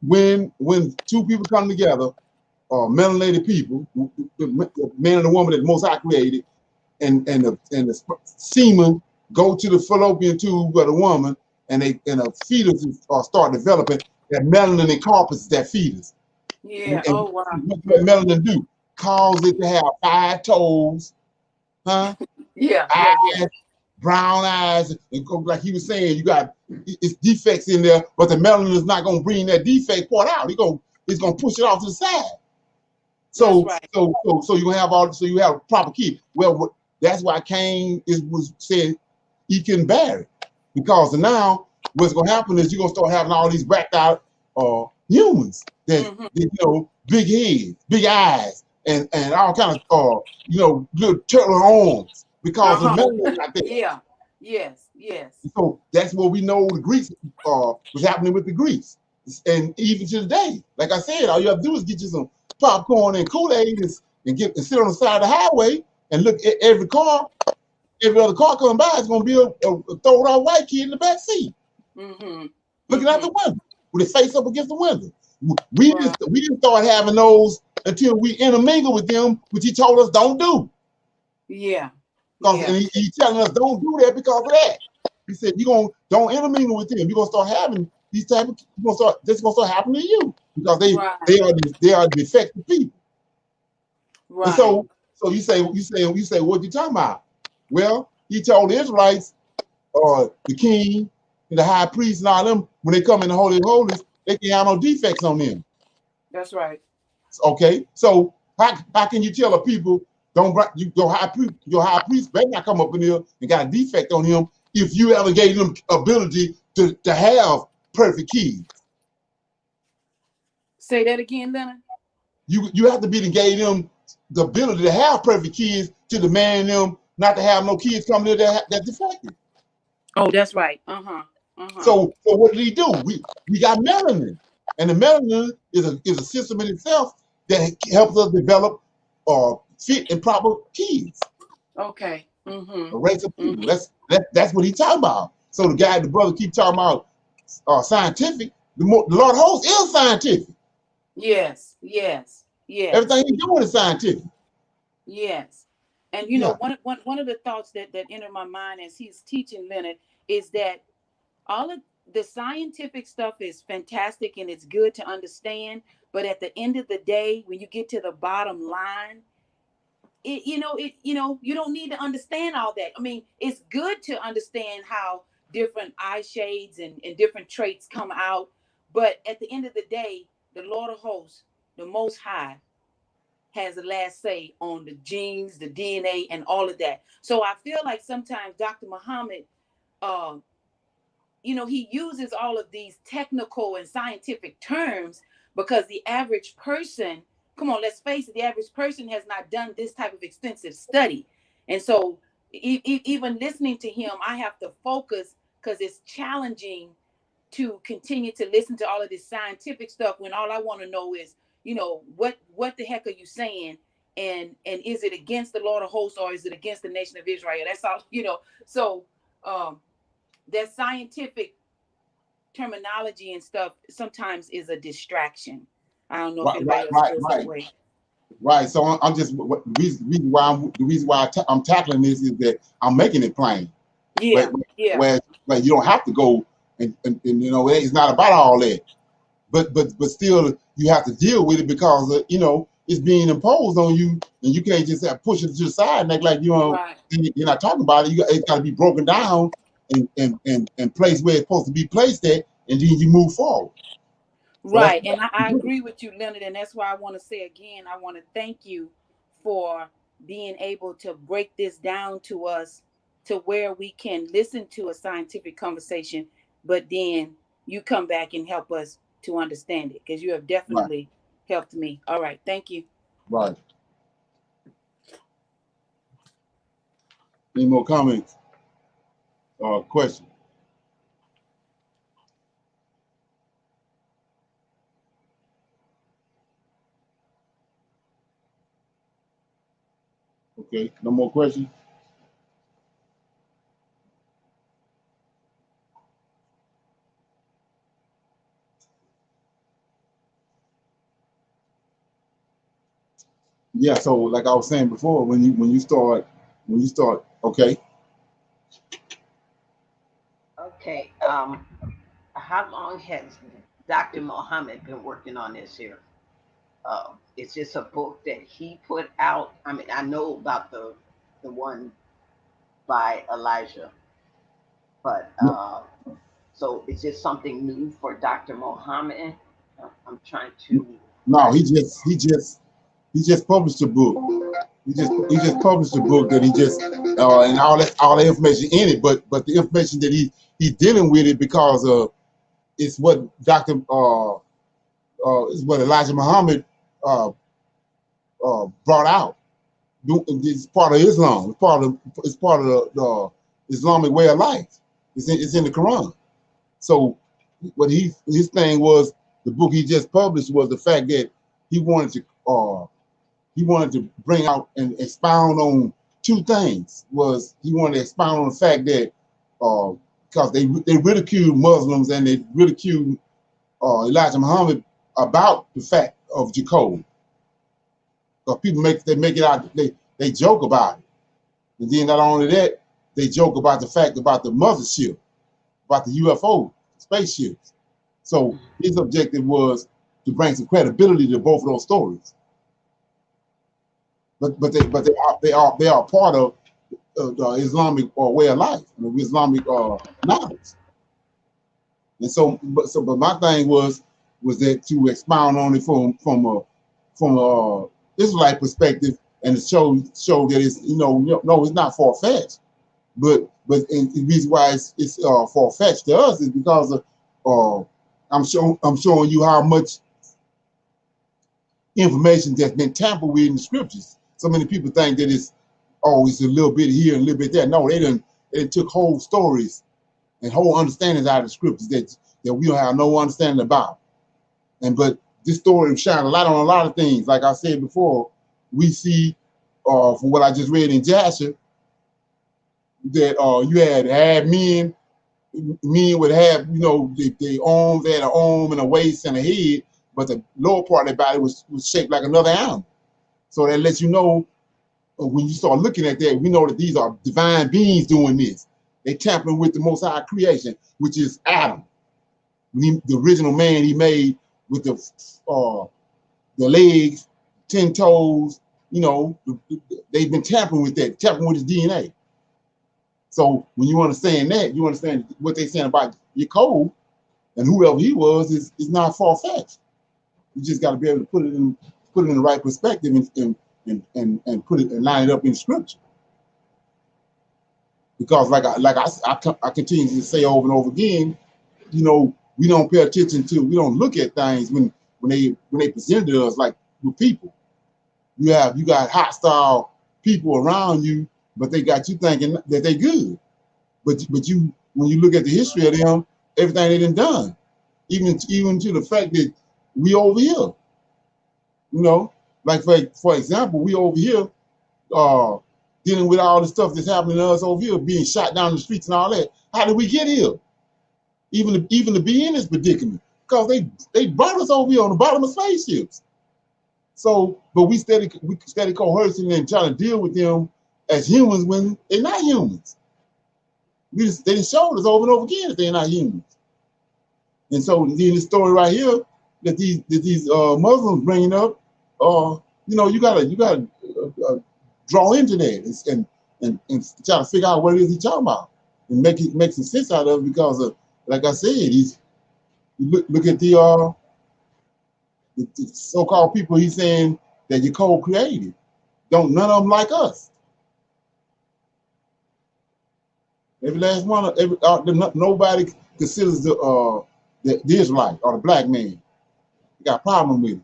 When two people come together, melanated people, the man and the woman that the Most High created, and the semen go to the fallopian tube of the woman, and a fetus start developing, that melanin encompasses that fetus. Yeah. And Oh wow. what that melanin do? Cause it to have 5 toes, huh? Yeah. Eyes, Yeah. brown eyes, and like he was saying, you got it's defects in there, but the melanin is not gonna bring that defect part out. It's gonna push it off to the side. So That's right. so you have you have proper key. Well, that's why Cain was saying he couldn't bear it, because now what's gonna happen is you're gonna start having all these whacked out humans that you know, big heads, big eyes, and all kind of little turtle arms, because the melanin not there. Yeah. Yes. Yes. So that's what we know the Greeks was happening with the Greeks, and even to today. Like I said, all you have to do is get you some popcorn and Kool-Aid and sit on the side of the highway and look at every other car coming by is gonna be a throwed out white kid in the back seat, looking out the window with his face up against the window. We didn't start having those until we intermingle with them, which he told us don't do. Yeah. And he telling us don't do that because of that. He said don't intermingle with them. You're gonna start having these type of this gonna start happening to you, because they are defective people. Right. And so you say what you talking about? Well, he told the Israelites, the king and the high priest and all them, when they come in the Holy of Holies, they can't have no defects on them. That's right. Okay, so how can you tell a people don't your high priest better not come up in here and got a defect on him if you ever gave them ability to have perfect kids? Say that again, Leonard. You have to be to gave them the ability to have perfect kids to demand them not to have no kids coming in that defective. Oh, that's right. So what did he do? We got melanin, and the melanin is a system in itself that helps us develop fit and proper kids. Okay. A race of people. That's what he's talking about. So the brother keep talking about scientific. The Lord host is scientific. Yes. Yes. Yes. Everything he's doing is scientific. Yes. And you know, one of the thoughts that entered my mind as he's teaching Leonard is that all of the scientific stuff is fantastic and it's good to understand, but at the end of the day, when you get to the bottom line, you don't need to understand all that. I mean, it's good to understand how different eye shades and different traits come out, but at the end of the day, the Lord of hosts, the Most High, has the last say on the genes, the DNA, and all of that. So I feel like sometimes Dr. Muhammad, he uses all of these technical and scientific terms because the average person, come on, let's face it, the average person has not done this type of extensive study. And so even listening to him, I have to focus because it's challenging to continue to listen to all of this scientific stuff when all I want to know is, what the heck are you saying? And is it against the Lord of hosts or is it against the nation of Israel? That's all, So that scientific terminology and stuff sometimes is a distraction. I don't know if anybody else feels that way. Right. So I'm just the reason why I'm tackling this is that I'm making it plain. Yeah. Where you don't have to go and it's not about all that. But still you have to deal with it because it's being imposed on you, and you can't just push it to the side and act like you're not talking about it. It's got to be broken down and place where it's supposed to be placed at, and then you move forward. So Right. And I agree with you, Leonard. And that's why I want to say again, I want to thank you for being able to break this down to us to where we can listen to a scientific conversation, but then you come back and help us to understand it, because you have definitely helped me. All right. Thank you. Right. Any more comments or questions? Okay, no more questions? Yeah, so like I was saying before, when you start, okay. Okay. How long has Dr. Muhammad been working on this here? Is this a book that he put out? I mean, I know about the one by Elijah, but so is this something new for Dr. Muhammad? I'm trying to. No, he just published a book. He just published a book that he just and all the information in it, but the information that he's dealing with it because it's what it's what Elijah Muhammad brought out. It's part of Islam. It's part of the Islamic way of life. It's in the Quran. So what his thing was, the book he just published was the fact that he wanted to bring out and expound on two things. Was he wanted to expound on the fact that because they ridiculed Muslims and they ridiculed Elijah Muhammad about the fact of Yacub. Because people make it out, they joke about it. And then not only that, they joke about the fact about the mothership, about the UFO spaceships. So his objective was to bring some credibility to both of those stories. But they are part of the Islamic way of life, the Islamic knowledge. And so but my thing was that to expound on it from a Israelite perspective and to show that it's no, it's not far fetched. But the reason why it's far fetched to us is because of I'm showing you how much information that's been tampered with in the scriptures. So many people think that it's a little bit here and a little bit there. No, they took whole stories and whole understandings out of the scriptures that we don't have no understanding about. But this story shines a light on a lot of things. Like I said before, we see from what I just read in Jasher that you had men would have, the arms, they had an arm and a waist and a head, but the lower part of their body was shaped like another animal. So that lets you know, when you start looking at that, we know that these are divine beings doing this. They tampering with the Most High creation, which is Adam. The original man he made with the legs, 10 toes, they've been tampering with that, tampering with his DNA. So when you understand that, you understand what they're saying about Yacub and whoever he was is not far-fetched. You just got to be able to put it in the right perspective and put it and line it up in scripture. Because like I continue to say over and over again, we don't pay attention to, we don't look at things when they present to us like with people. You got hostile people around you, but they got you thinking that they good. But when you look at the history of them, everything they done, even to the fact that we over here, like for example, we over here dealing with all the stuff that's happening to us over here, being shot down the streets and all that. How did we get here? Even to be in this predicament, because they brought us over here on the bottom of spaceships. So, but we steady coercing and trying to deal with them as humans when they're not humans. They just showed us over and over again that they're not humans. And so, in this story right here that these Muslims bringing up, you gotta draw into that and try to figure out what it is he's talking about. and make some sense out of it, because like I said, you look at the so-called people he's saying that Yacub created. Don't none of them like us. Every last one of nobody considers the Israelite or the black man. You got a problem with it.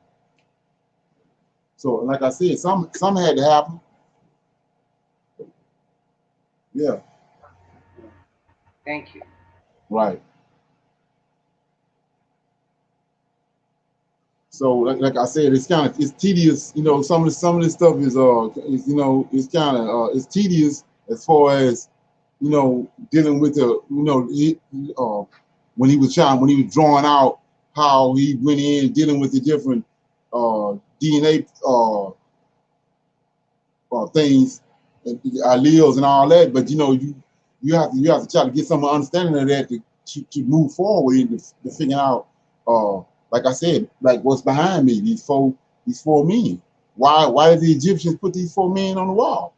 So like I said, some had to happen. Yeah. Thank you. Right. So like I said, it's tedious. You know, some of this stuff is you know, it's kind of it's tedious as far as, you know, dealing with the, you know, when he was drawing out how he went in dealing with the different DNA things, alleles and all that. But you know, you have to try to get some understanding of that to move forward and to figure out, like I said, like what's behind me, these four men. Why did the Egyptians put these 4 men on the wall?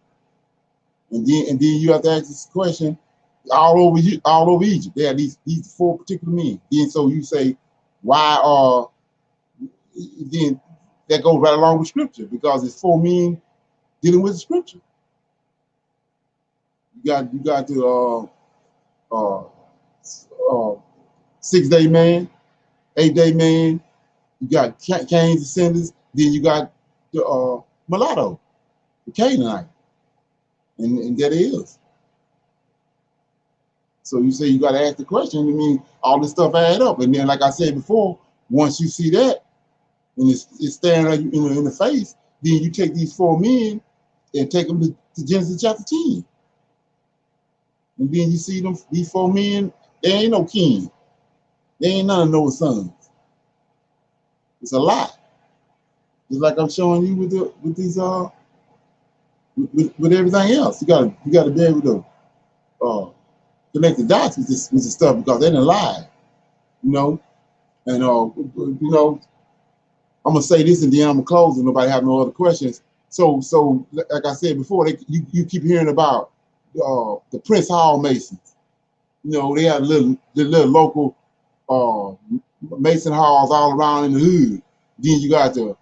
And then you have to ask this question, all over Egypt, they had these 4 particular men. Then so you say, why then that goes right along with scripture, because it's 4 men dealing with the scripture. You got the 6-day man, 8-day man. You got Cain's descendants. Then you got the mulatto, the Canaanite, and that is. So you say you got to ask the question. I mean, all this stuff add up, and then like I said before, once you see that and it's staring at you in the face, then you take these 4 men and take them to Genesis chapter 10. And then you see these 4 men, they ain't no king. They ain't none of Noah's sons. It's a lie. Just like I'm showing you with these with everything else. You gotta be able to connect the dots with this stuff, because they didn't lie. You know? And you know, I'm gonna say this and then I'm gonna close and nobody have no other questions. So like I said before, you keep hearing about the Prince Hall Masons. You know, they have the little local Mason halls all around in the hood. Then you got the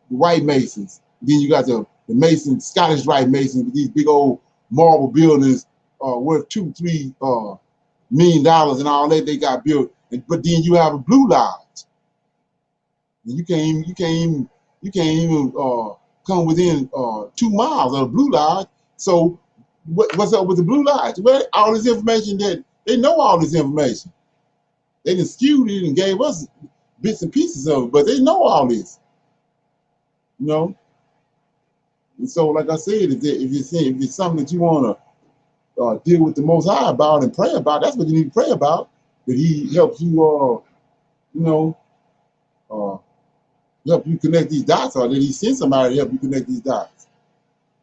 white Masons. Then you got the Mason, Scottish Rite Masons with these big old marble buildings worth $2-3 million and all that they got built. But then you have a Blue Lodge. And you can't even come within 2 miles of the Blue Lodge. So what's up with the Blue Lodge? Well, all this information that they know all this information. They just skewed it and gave us bits and pieces of it, but they know all this. You know? And so, like I said, if it's something that you want to deal with the Most High about and pray about, that's what you need to pray about. That He helps you, you know, help you connect these dots, or that He sends somebody to help you connect these dots.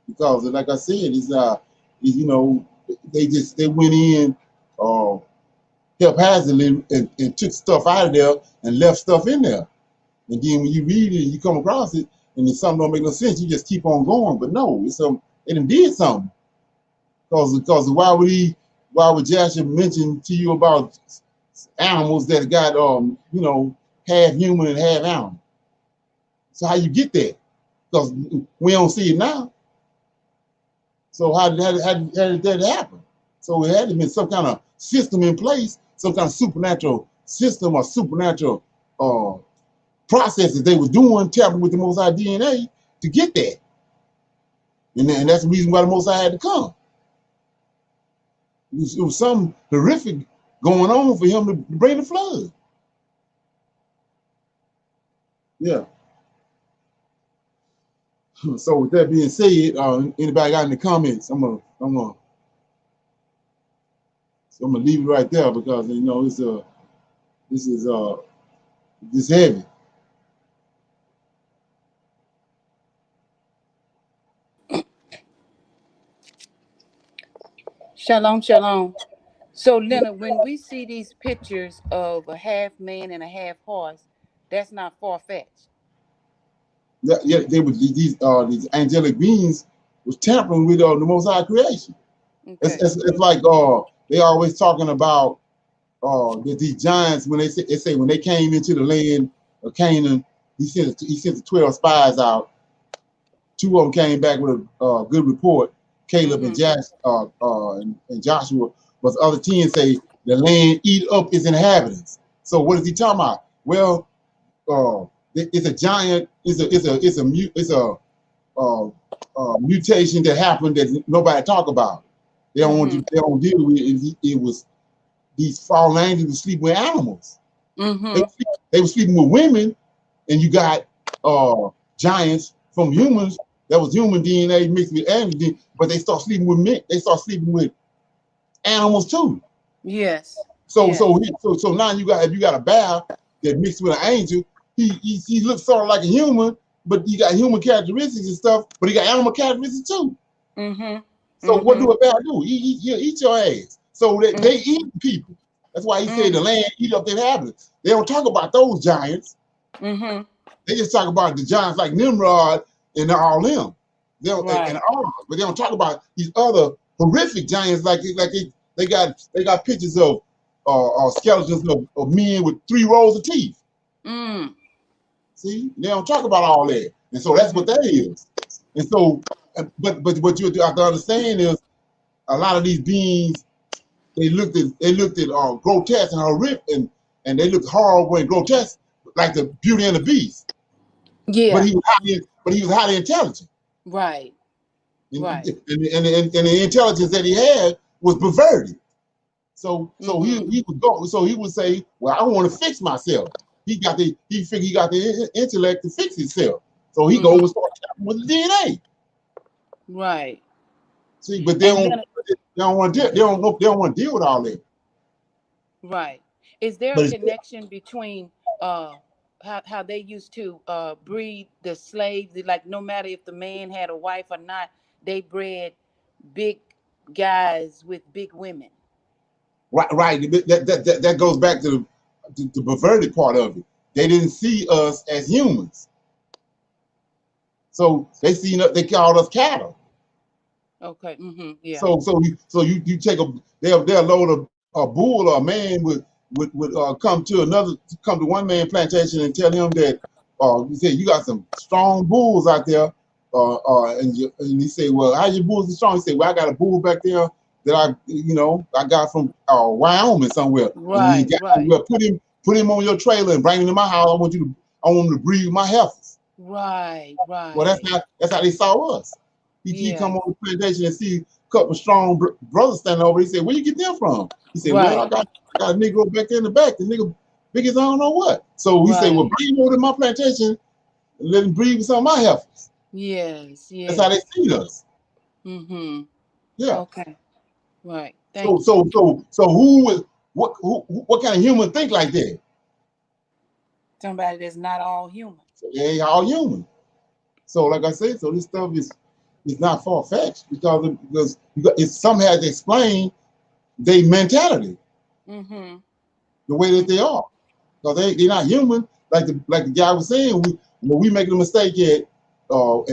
Because, like I said, you know, they went in haphazardly and took stuff out of there and left stuff in there. And then when you read it and you come across it and then something don't make no sense, you just keep on going. But no, they done did something. Because why would Joshua mention to you about animals that got you know, half human and half animal? So how you get that? Because we don't see it now. So how did that happen? So it had to be some kind of system in place, some kind of supernatural system or supernatural process that they were doing, tapping with the Most High DNA to get that. And that's the reason why the Most High had to come. It was something horrific going on for him to bring the flood. Yeah. So with that being said, anybody got any comments? I'm gonna leave it right there, because you know this is heavy. Shalom, shalom. So, Leonard, when we see these pictures of a half man and a half horse, that's not far fetched. Yeah, they were these angelic beings was tampering with the Most High creation. Okay. It's like they always talking about these giants when they say when they came into the land of Canaan, he sent the 12 spies out. 2 of them came back with a good report. Caleb and Joshua. But the other 10 say the land eat up its inhabitants. So what is he talking about? Well, it's a giant. It's a mutation that happened that nobody talk about. They don't want to. They don't deal with it. It was these fallen angels were sleeping with animals. They were sleeping with women, and you got giants from humans. That was human DNA mixed with animal DNA, but they start sleeping with men. They start sleeping with animals too. Yes. So now you got a bear that mixed with an angel. He looks sort of like a human, but he got human characteristics and stuff. But he got animal characteristics too. So what do a bear do? He'll eat your ass. So they eat people. That's why he said the land eat up their inhabitants. They don't talk about those giants. They just talk about the giants like Nimrod and all them. They don't, and all, but they don't talk about these other horrific giants like they got pictures of skeletons of men with 3 rows of teeth. See, they don't talk about all that, and so that's what that is. And so, but what you have to understand is a lot of these beings they looked at grotesque and horrific, and they looked horrible and grotesque like the Beauty and the Beast. Yeah. But he was highly intelligent. Right. And the intelligence that he had was perverted. So he would say, well, I want to fix myself. He figured he got the intellect to fix himself. So he goes and starts with the DNA. Right. See, but they don't want to deal with all that. Right. Is there a connection between how they used to breed the slaves? Like no matter if the man had a wife or not, they bred big guys with big women. Right. That goes back to the perverted part of it. They didn't see us as humans, so they called us cattle. Okay. Yeah. So you take they'll load a bull or a man would come to one man plantation and tell him that he said you got some strong bulls out there, and he said, well, how your bulls are strong? He said, well, I got a bull back there that I got from Wyoming somewhere. Right. And well, put him on your trailer and bring him to my house. I want him to breed my heifers. Right. Well, that's how they saw us. He come on the plantation and see a couple of strong brothers standing over. He said, where you get them from? He said, well, I got a Negro back there in the back. The nigga big as I don't know what. So he said, well, bring him over to my plantation and let him breed with some of my heifers. Yes. That's how they see us. Yeah. Okay. Right. So what kind of human think like that? Somebody that's not all human. So they ain't all human. So like I said, so this stuff is not far-fetched because it somehow has to explain their mentality, the way that they are. Because they're not human. Like the guy was saying, when we make a mistake and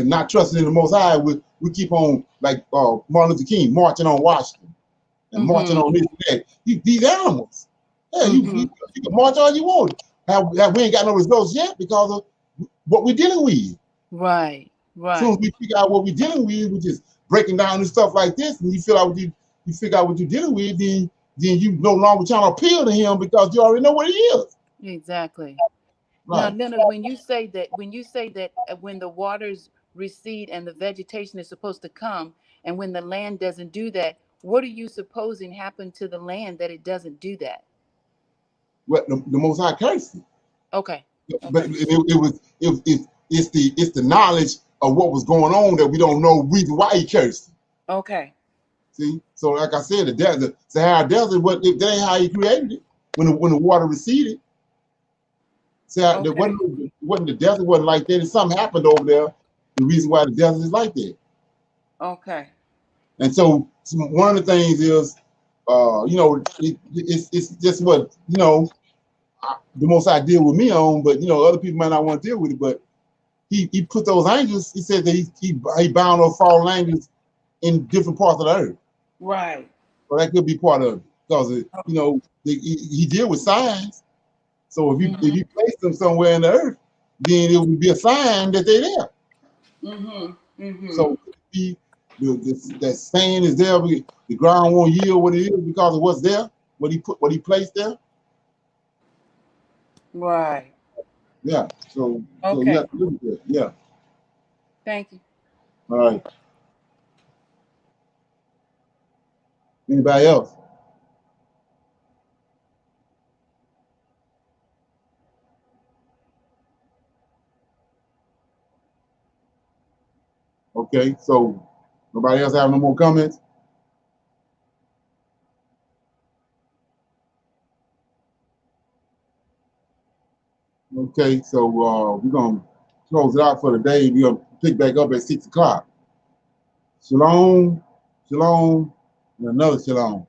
not trusting in the Most High, we keep on like Martin Luther King marching on Washington and marching on this and that. These animals. Yeah, you can march all you want. We ain't got no results yet because of what we're dealing with. Right. As soon as we figure out what we're dealing with, we're just breaking down and stuff like this, and you figure out what you're dealing with, then you no longer trying to appeal to him because you already know what he is. Exactly. Right. Now, Leonard, when you say that when the waters recede and the vegetation is supposed to come, and when the land doesn't do that, what are you supposing happened to the land that it doesn't do that? Well, the Most High cursed it. Okay. But it's the knowledge of what was going on that we don't know reason why he cursed it. Okay. See, so like I said, the Sahara Desert, that ain't how he created it. When the water receded, so wasn't the desert wasn't like that. And something happened over there. The reason why the desert is like that. Okay. And so one of the things is, it's just what the Most High deal with me on, but other people might not want to deal with it. But he put those angels. He said that he bound those fallen angels in different parts of the earth. Right. So that could be part of it because you know he deal with signs. So if you place them somewhere in the earth, then it would be a sign that they're there. So he, that sand is there. The ground won't yield what it is because of what's there, what he placed there. Right. Yeah. So Okay. you have to look at that. Yeah. Thank you. All right. Anybody else? Okay. So nobody else have no more comments? Okay. So we're gonna close it out for the day. We're gonna pick back up at 6 o'clock. Shalom, shalom, and another shalom.